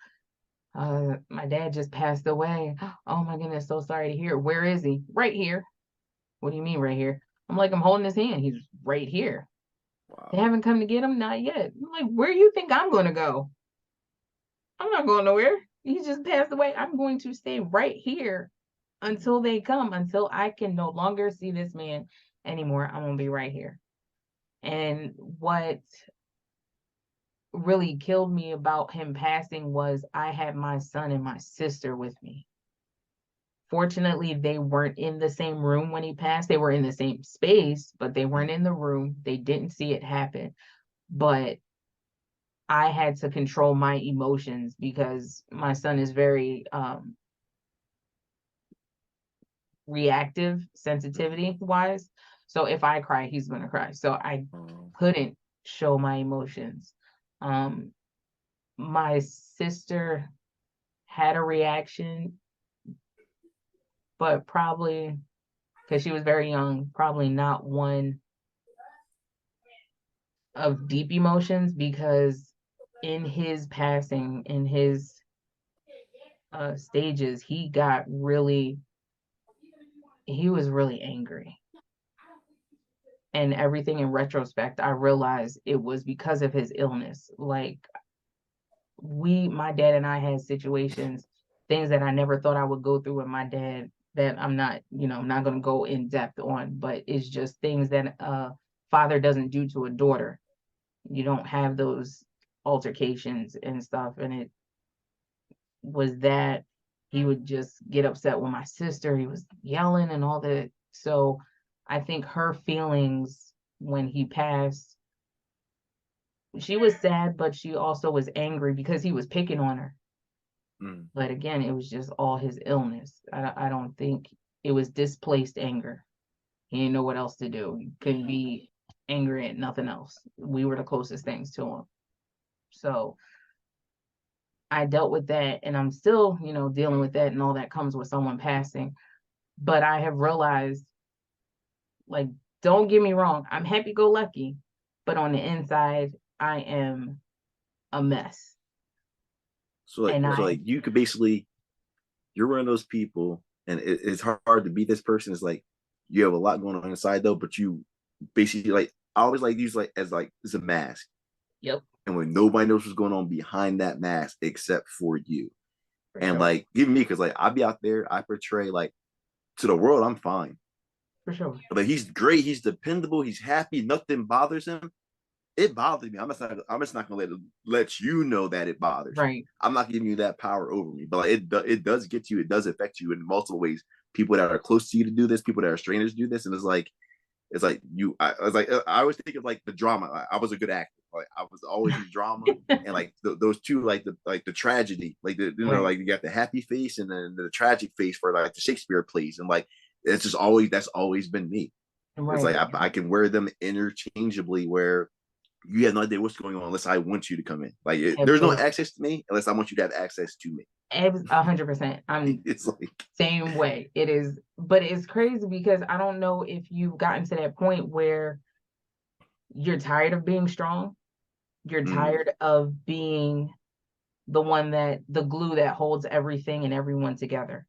my dad just passed away. Oh my goodness, so sorry to hear. Where is he? Right here. What do you mean right here? I'm like, I'm holding his hand. He's right here. They Wow. haven't come to get him? Not yet. I'm like, where do you think I'm going to go? I'm not going nowhere. He just passed away. I'm going to stay right here until they come, until I can no longer see this man anymore. I'm going to be right here. And what really killed me about him passing was I had my son and my sister with me. Fortunately, they weren't in the same room when he passed. They were in the same space, but they weren't in the room. They didn't see it happen. But I had to control my emotions because my son is very reactive, sensitivity wise. So if I cry, he's going to cry. So I Um, couldn't show my emotions. Um, my sister had a reaction, but probably because she was very young, probably not one of deep emotions because in his passing, in his stages, he was really angry. And everything in retrospect, I realized it was because of his illness. Like my dad and I had situations, things that I never thought I would go through with my dad that I'm not going to go in depth on, but it's just things that a father doesn't do to a daughter. You don't have those altercations and stuff. And it was that he would just get upset with my sister. He was yelling and all that. So I think her feelings when he passed, she was sad, but she also was angry because he was picking on her. mm. But again, it was just all his illness. I don't think it was displaced anger. He didn't know what else to do. He couldn't be angry at nothing else. We were the closest things to him. So I dealt with that and I'm still, dealing with that and all that comes with someone passing. But I have realized, like, don't get me wrong, I'm happy go lucky, but on the inside, I am a mess. And So I, like you could basically, you're one of those people, and it's hard to beat this person. It's like you have a lot going on inside though, but you basically like I always like use like as like it's a mask, yep, and when nobody knows what's going on behind that mask except for you, for and sure, like even me, because like I'll be out there, I portray like to the world I'm fine, for sure. but like, he's great, he's dependable, he's happy, nothing bothers him. It bothers me. I'm just not gonna let you know that it bothers me. Right, I'm not giving you that power over me. But like, it does get you. It does affect you in multiple ways. People that are close to you to do this. People that are strangers do this. And it's like you. I was like I always think of like the drama. I was a good actor. Like I was always in drama. And like those two, like the tragedy, like right, like you got the happy face and then the tragic face for like the Shakespeare plays, and like it's just always that's always been me. It's right, like I can wear them interchangeably, where you have no idea what's going on unless I want you to come in. Like there's no absolutely. access to me unless I want you to have access to me. 100%. I'm It's like same way. It is, but it's crazy because I don't know if you've gotten to that point where you're tired of being strong. You're mm, tired of being the glue that holds everything and everyone together.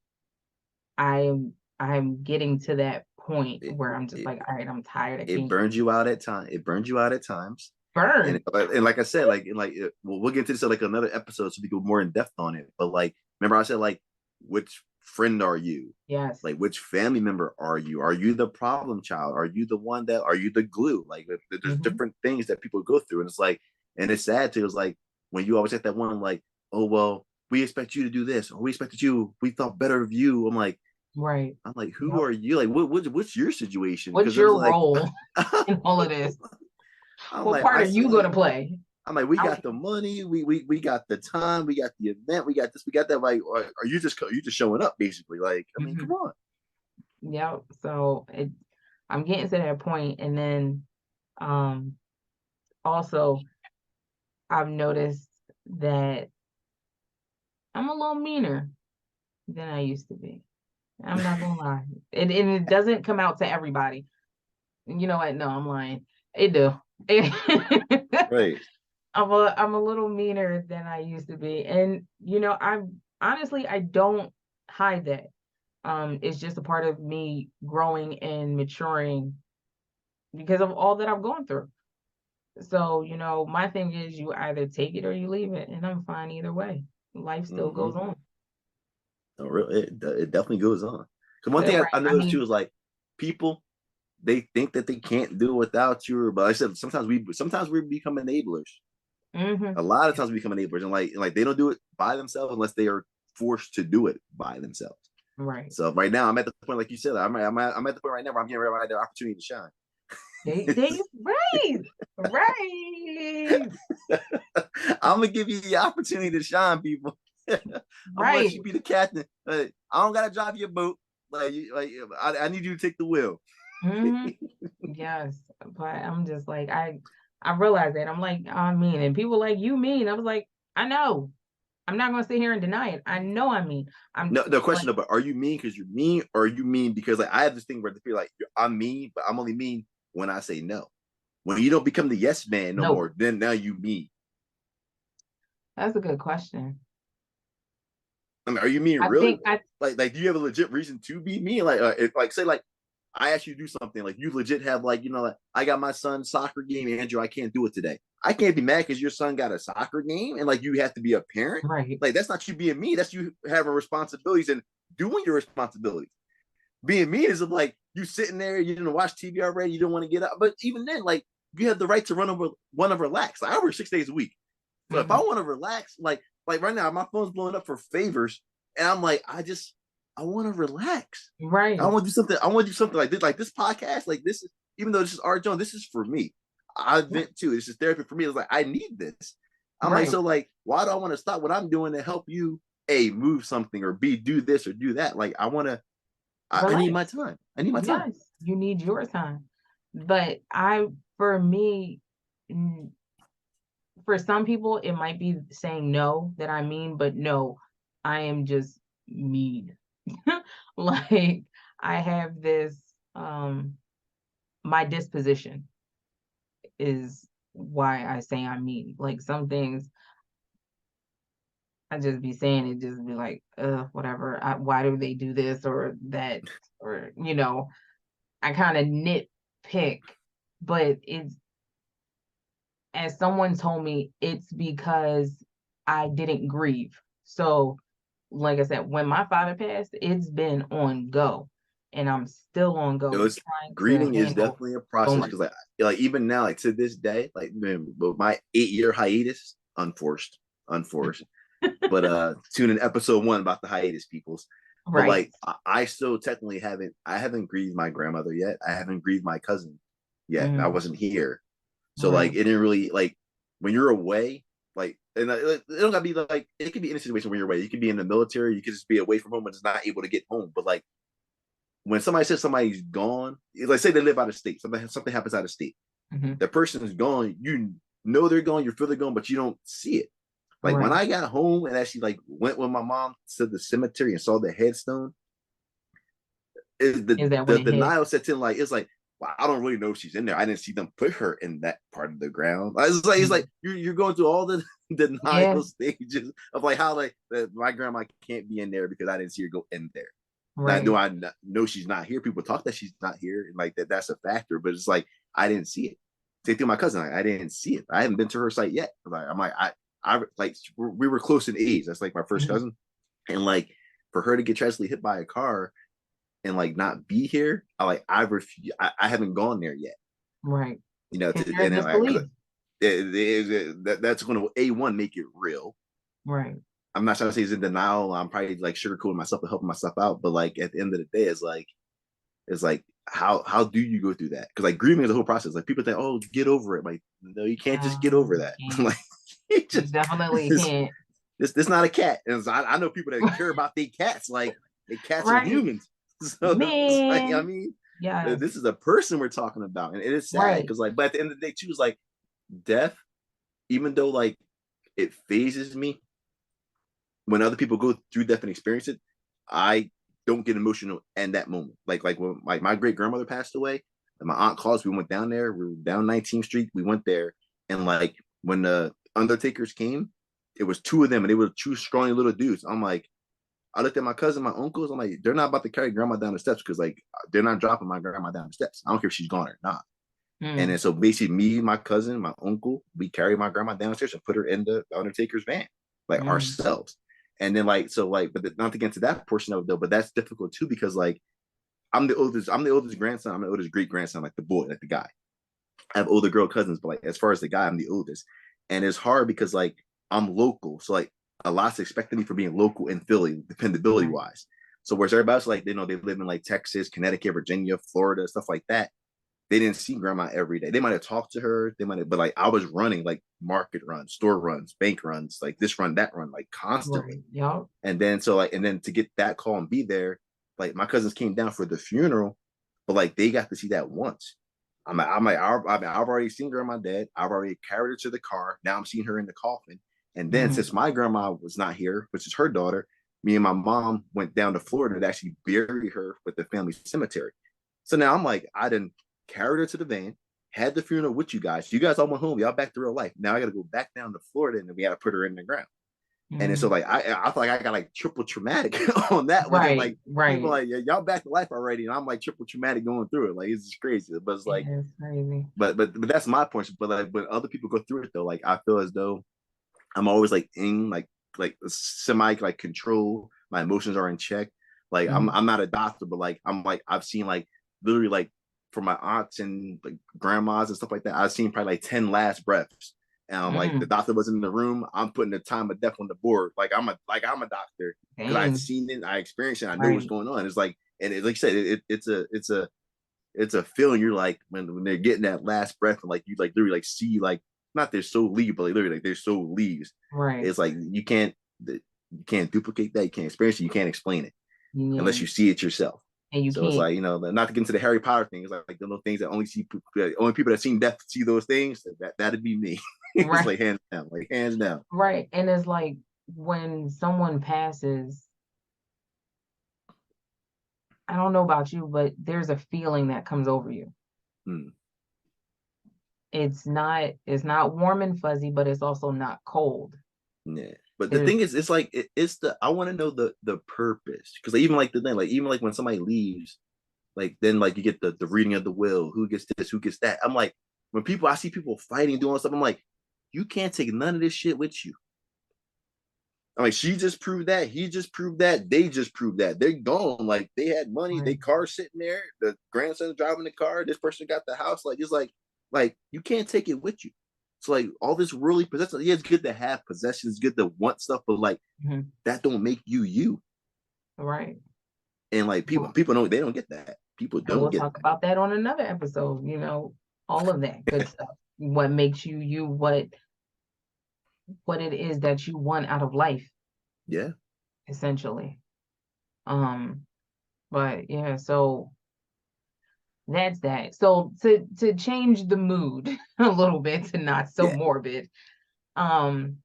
I'm getting to that point It, where I'm just it like, all right, I'm tired. I it can't burns you out at time. It burns you out at times. And burn. like I said, we'll get into this like another episode so we go more in depth on it. But like, remember I said like, which friend are you? Yes. Like, which family member are you? Are you the problem child? Are you the one that? Are you the glue? Like, there's Mm-hmm. different things that people go through, and it's like, and it's sad too. It's like when you always get that one like, oh well, we expect you to do this, or we expected you. We thought better of you. Right. I'm like, who Yep. are you? Like, what's your situation? What's Because it was your like, role in all of this? I'm What like, part I are see, you like, going to play? I'm like, we I, got the money, we got the time, we got the event, we got this, we got that. Like, are you just showing up basically? Like, I mean, come mhm. on. Yep. So I'm getting to that point, and then um, also I've noticed that I'm a little meaner than I used to be. I'm not gonna lie. And it doesn't come out to everybody. You know what? No, I'm lying. It do. Right. I'm a little meaner than I used to be. And I'm honestly I don't hide that. It's just a part of me growing and maturing because of all that I've gone through. So, my thing is you either take it or you leave it, and I'm fine either way. Life still Mm-hmm. goes on. No, really, it definitely goes on. Because one thing Right. I I noticed too mean, is like people they think that they can't do it without you. But like I said sometimes we become enablers. hmm A lot of times we become enablers, and like they don't do it by themselves unless they are forced to do it by themselves. right. So right now I'm at the point, like you said, I'm at the point right now where I'm getting ready to the opportunity to shine. Right. Right. I'm gonna give you the opportunity to shine, people. I'm gonna let Right. you be the captain. I don't gotta drive your boat. I need you to take the wheel. hmm Yes. But I'm just like, I realize that. I'm like, I mean, and people like you mean. I was like, I know. I'm not gonna sit here and deny it. I know I mean. I'm No, the like, question about are you mean because you're mean, or are you mean because like I have this thing where I feel like I'm mean, but I'm only mean when I say no. When you don't become the yes man no no. more, then now you mean. That's a good question. I mean, are you mean I really? think I Like, do you have a legit reason to be mean? Like, say, like, I ask you to do something, like, you legit have, like, like, I got my son's soccer game, Andrew, I can't do it today. I can't be mad because your son got a soccer game and, like, you have to be a parent. right. Like, that's not you being mean. That's you having responsibilities and doing your responsibilities. Being mean is like you sitting there, you didn't watch TV already, you don't want to get up. But even then, like, you have the right to want to relax. Like, I work 6 days a week. So if I hmm want to relax, like right now, my phone's blowing up for favors, and I'm like, I want to relax. I Right. want to do something. I want to do something like this podcast. Like this is, even though this is art Jones, this is for me. I vent too. This is therapy for me. It's like I need this. I'm like, Right. so like, why do I want to stop what I'm doing to help you? A move something or B do this or do that. Like I want to. I need my Relax. time. I need my time. Yes, you need your time. But for me, mm, for some people, it might be saying no that I mean, but no, I am just mean. Like I have this, my disposition is why I say I'm mean. Like some things I just be saying it, just be like, whatever. Why do they do this or that? Or, I kind of nitpick, but it's as someone told me, it's because I didn't grieve. So, like I said, when my father passed, it's been on go, and I'm still on You know, go it's trying to grieving is handle definitely a so process much. because like even now, like to this day, like man, but my 8 year hiatus, unforced. But tune in episode 1 about the hiatus peoples. But Right. like I still technically haven't grieved my grandmother yet. I haven't grieved my cousin yet. I Mm, wasn't here. So like right. it didn't really like when you're away, like and it don't gotta be like it could be in a situation where you're away. You could be in the military, you could just be away from home and just not able to get home. But like when somebody says somebody's gone, like say they live out of state, something happens out of state, hmm the person is gone, you know they're gone, you feel they're gone, but you don't see it. Like when Right. I got home and actually like went with my mom to the cemetery and saw the headstone, Is that when the it hit? denial sets in. Like it's like, well, I don't really know if she's in there. I didn't see them put her in that part of the ground. It's like Mhm. you're going through all the denial Yeah, stages of like how like my grandma can't be in there because I didn't see her go in there. Now, do right, I know she's not here? People talk that she's not here, and like that's a factor. But it's like I didn't see it. Same thing with my cousin. Like, I didn't see it. I haven't been to her site yet. Like, I'm like I like we were close in age. That's like my first mhm, cousin, and like for her to get tragically hit by a car and like not be here, I refuse. I haven't gone there yet. right. You know, Because to, you're in and then like disbelief. that's going to A1 make it real. Right. I'm not trying to say he's in denial. I'm probably like sugarcoating myself and helping myself out, but like at the end of the day, it's like how do you go through that? Because like grieving is a whole process. Like people think, oh, get over it. Like no, you can't just get over You that. can't. Like it You just definitely this can't. this not a cat. And so I know people that care about their cats. Like they cats are Right. humans. So it's like I Man. mean, Yes. this is a person we're talking about, and it is sad Right. because like, but at the end of the day, too, is like death. Even though like it phases me when other people go through death and experience it, I don't get emotional in that moment. Like when like my great grandmother passed away, and my aunt calls, we went down there. We were down 19th Street. We went there, and like when the Undertakers came, it was two of them, and they were two scrawny little dudes. I'm like, I looked at my cousin, my uncles. I'm like, they're not about to carry grandma down the steps because like they're not dropping my grandma down the steps. I don't care if she's gone or not. And then Mm, so basically, me, my cousin, my uncle, we carried my grandma downstairs and put her in the Undertaker's van, like mm, ourselves. And then like so like, but not to get into that portion of it though, but that's difficult too because like I'm the oldest. I'm the oldest grandson. I'm the oldest great grandson, like the boy, like the guy. I have older girl cousins, but like as far as the guy, I'm the oldest. And it's hard because like I'm local, so like a lot's expected me for being local in Philly, dependability right. wise. So whereas everybody else like they live in like Texas, Connecticut, Virginia, Florida, stuff like that, they didn't see grandma every day. They might have talked to her, they might have, but like I was running like market runs, store runs, bank runs, like this run, that run, like constantly. Right. Yup. And then so like, and then to get that call and be there, like my cousins came down for the funeral, but like they got to see that once. I've already seen grandma dead. I've already carried her to the car. Now I'm seeing her in the coffin. And then Mm, since my grandma was not here, which is her daughter, me and my mom went down to Florida to actually bury her with the family cemetery. So now I'm like, I didn't carried her to the van, had the funeral with you guys. You guys all went home. Y'all back to real life. Now I got to go back down to Florida and then we got to put her in the ground. And then so mm. like I feel like I got like triple traumatic on that one. And Right. like people Right. like yeah, y'all back to life already, and I'm like triple traumatic going through it. Like it's just crazy. But it's like Yeah, it's crazy. but that's my point. But like when other people go through it though, like I feel as though I'm always like in like semi like control. My emotions are in check. Like Mm, I'm not a doctor, but like I'm like I've seen like literally like for my aunts and like grandmas and stuff like that. I've seen probably like 10 last breaths. And I'm like the mm. doctor wasn't in the room. I'm putting the time of death on the board. I'm a doctor because I've Dang. seen it, I experienced it, I know what's Right. going on. It's like and like you said, it's a feeling you're like when they're getting that last breath and like you like literally like see like not their soul leave, but like, literally like their soul leaves. Right. It's like you can't duplicate that, you can't experience it, you can't explain it unless Yeah. you see it yourself. And you So it's can't. like not to get into the Harry Potter thing. It's like the little things that only people that seen death see those things. That'd be me. It's Right. like hands down. Right. And it's like when someone passes, I don't know about you, but there's a feeling that comes over you. Hmm. It's not warm and fuzzy, but it's also not cold. Yeah. But the There's thing is, it's like it's the I want to know the purpose because even like the thing, like even like when somebody leaves, like then like you get the reading of the will, who gets this, who gets that. I'm like when people I see people fighting doing stuff, I'm like you can't take none of this shit with you. I'm like she just proved that, he just proved that, they just proved that they're gone. Like they had money, they right. car sitting there, the grandson's driving the car, this person got the house. Like it's like you can't take it with you. So like all this really possession, yeah, it's good to have possessions, it's good to want stuff, but like Mhm. that don't make you you. Right. And like Well, people don't they don't get that. People and don't we'll get talk that. about that on another episode, all of that good stuff. What makes you you, what it is that you want out of life, Yeah. essentially. Um, but yeah, so that's that. So to change the mood a little bit to not so Yeah. morbid, um,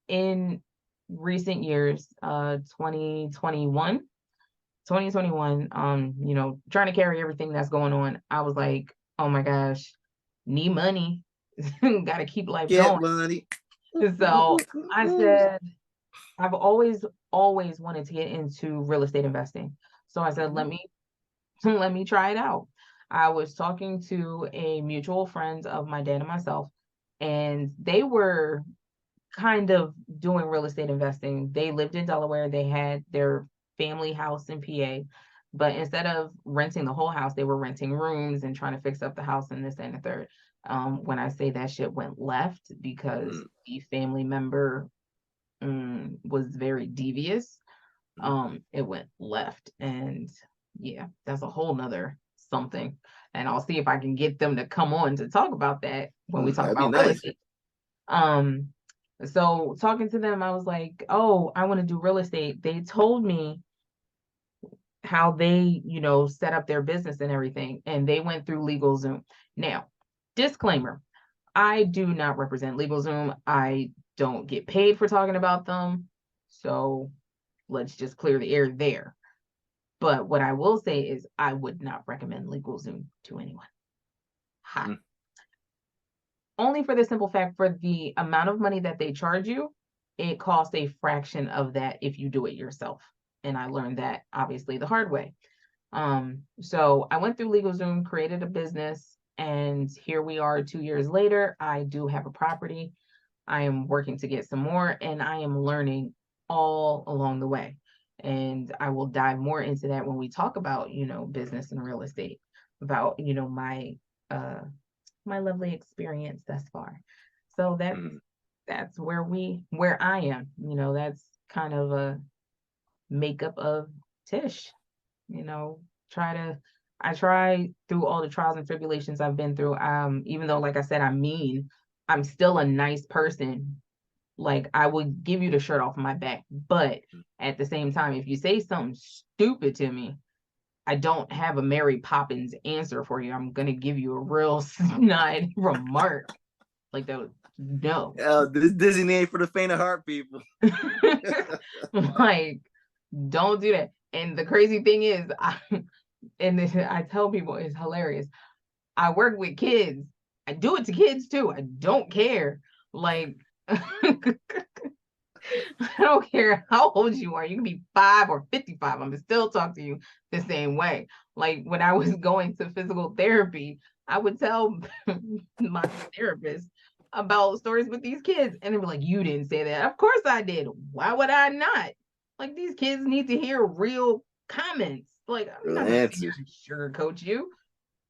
in recent years, 2021, 2021, trying to carry everything that's going on, I was like, oh my gosh, need money, gotta keep life Get going. money. So I said, I've always wanted to get into real estate investing. So I said, let me try it out. I was talking to a mutual friend of my dad and myself, and they were kind of doing real estate investing. They lived in Delaware. They had their family house in PA, but instead of renting the whole house, they were renting rooms and trying to fix up the house and this and the third. When I say that shit went left because the family member was very devious, it went left, and yeah, that's a whole nother something. And I'll see if I can get them to come on to talk about that when we talk That'd be about real nice. estate. Um, so talking to them, I was like, oh, I want to do real estate. They told me how they, set up their business and everything, and they went through LegalZoom. Now, disclaimer, I do not represent LegalZoom. I don't get paid for talking about them. So let's just clear the air there. But what I will say is I would not recommend LegalZoom to anyone. Ha. Only for the simple fact, for the amount of money that they charge you, it costs a fraction of that if you do it yourself. And I learned that obviously the hard way. So I went through LegalZoom, created a business, and here we are 2 years later. I do have a property. I am working to get some more, and I am learning all along the way. And I will dive more into that when we talk about, business and real estate, about, my lovely experience thus far. So that's where I am. That's kind of a makeup of Tish. You know, I try through all the trials and tribulations I've been through. Even though, like I said, I'm mean, I'm still a nice person. Like, I would give you the shirt off my back, but at the same time, if you say something stupid to me, I don't have a Mary Poppins answer for you. I'm gonna give you a real snide remark. Like that. No. This Disney ain't for the faint of heart, people. Like, don't do that. And the crazy thing is, I tell people it's hilarious. I work with kids. I do it to kids too. I don't care. Like, I don't care how old you are. You can be 5 or 55. I'm gonna still talk to you the same way. Like, when I was going to physical therapy, I would tell my therapist about stories with these kids, and they were like, "You didn't say that." Of course I did. Why would I not? Like, these kids need to hear real comments. Like, I'm not gonna sit here and sugarcoat you.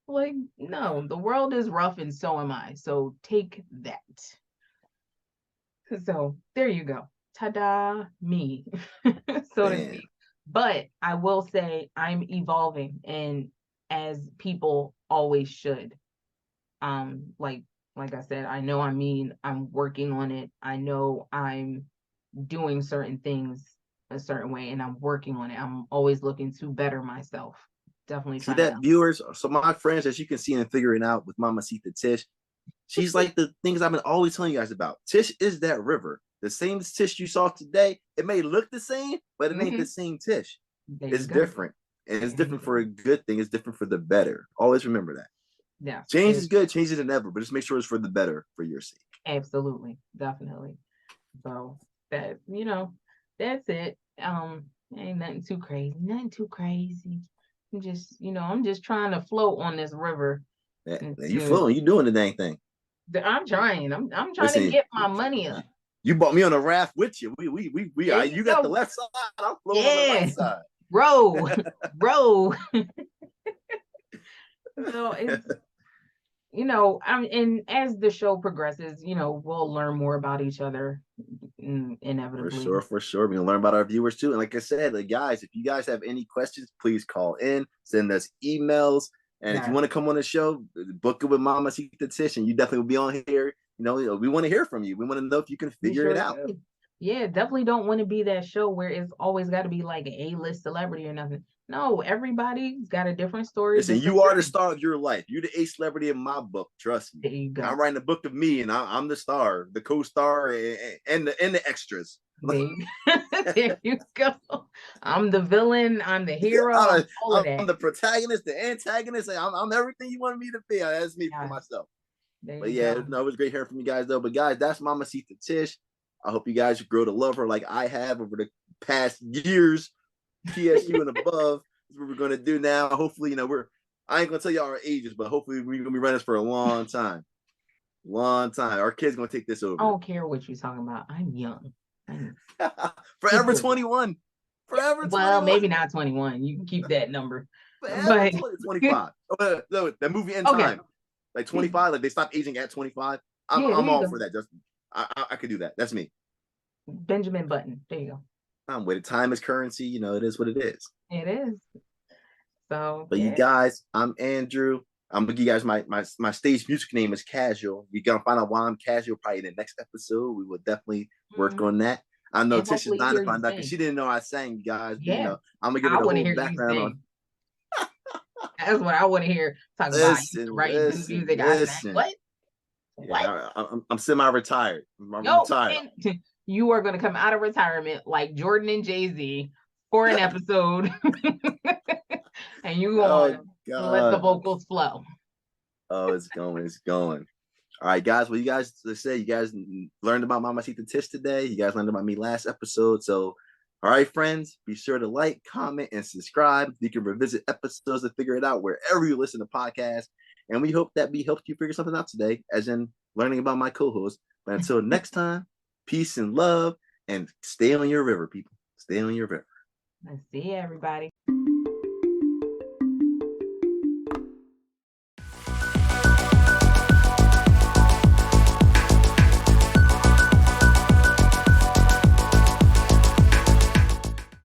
Like, no, the world is rough and so am I. So take that. So there you go. Ta-da, me, so to speak. But I will say I'm evolving, and as people always should. Like I said, I know I'm working on it. I know I'm doing certain things a certain way, and I'm working on it. I'm always looking to better myself. Definitely See trying to. that, viewers? So my friends, as you can see and figuring out with Mama Sita Tish, she's like the things I've been always telling you guys about. Tish is that river. The same Tish you saw today, it may look the same, but it ain't the same Tish. It's different. And it's different for a good thing. It's different for the better. Always remember that. Yeah. Change is good. Change is never, but just make sure it's for the better for your sake. Absolutely. Definitely. So that's it. Ain't nothing too crazy. Nothing too crazy. I'm just trying to float on this river. You floating, you doing the dang thing. I'm trying. I'm trying to get my money up. You brought me on a raft with you. You got the left side. I'm floating on the right side. Row. So it's and as the show progresses, we'll learn more about each other inevitably. For sure. We're gonna learn about our viewers too. And like I said, guys, if you guys have any questions, please call in, send us emails. And if you want to come on the show, book it with Mama Sita Tish, and you definitely will be on here. We want to hear from you. We want to know if you can figure it out. Yeah, definitely don't want to be that show where it's always got to be like an A-list celebrity or nothing. No, everybody's got a different story. Listen, you are the star of your life. You're the A celebrity in my book. Trust me. There you go. I'm writing a book of me, and I'm the star, the co-star, and the extras. There you go. I'm the villain. I'm the hero. I'm the protagonist, the antagonist. I'm everything you wanted me to be. That's me for myself. There But you yeah, go. no, it was great hearing from you guys though. But guys, that's Mamacita Tish. I hope you guys grow to love her like I have over the past years, PSU and above. That's what we're gonna do now. Hopefully, I ain't gonna tell you our ages, but hopefully we're gonna be running this for a long time. Long time. Our kids gonna take this I over. don't care what you're talking about. I'm young. I'm Forever 21. Forever well, 21. maybe not 21. You can keep that number. Forever But 20, 25. No, that movie In okay. Time. Like 25, like they stop aging at 25. I'm, Yeah, there I'm you all go. for that, Justin. I could do that. That's me. Benjamin Button. There you go. I'm with it. Time is currency. It is what it is. It is. So But you yeah. guys, I'm Andrew. I'm gonna give you guys my stage music name is Casual. You're gonna find out why I'm casual probably in the next episode. We will definitely work on that. I know And Tish is hopefully dying to hear you find out because sing. she didn't know I sang, you guys. But Yeah. I'm gonna give her I the want to whole hear you background on. sing. That's what I want to hear. Talk about I used to Listen, write good listen, music. I sang. listen. What? What? Yeah, I'm semi-retired. I'm Yo, retired. and you are going to come out of retirement like Jordan and Jay-Z for an episode. And you Oh on let the God. vocals flow. Oh, it's going. All right, guys. Well, you guys you guys learned about Mamacita Tish today. You guys learned about me last episode. So, all right, friends, be sure to like, comment, and subscribe. You can revisit episodes to figure it out wherever you listen to podcasts. And we hope that we helped you figure something out today, as in learning about my co-host. But until next time, peace and love, and stay on your river, people. Stay on your river. Let's see everybody.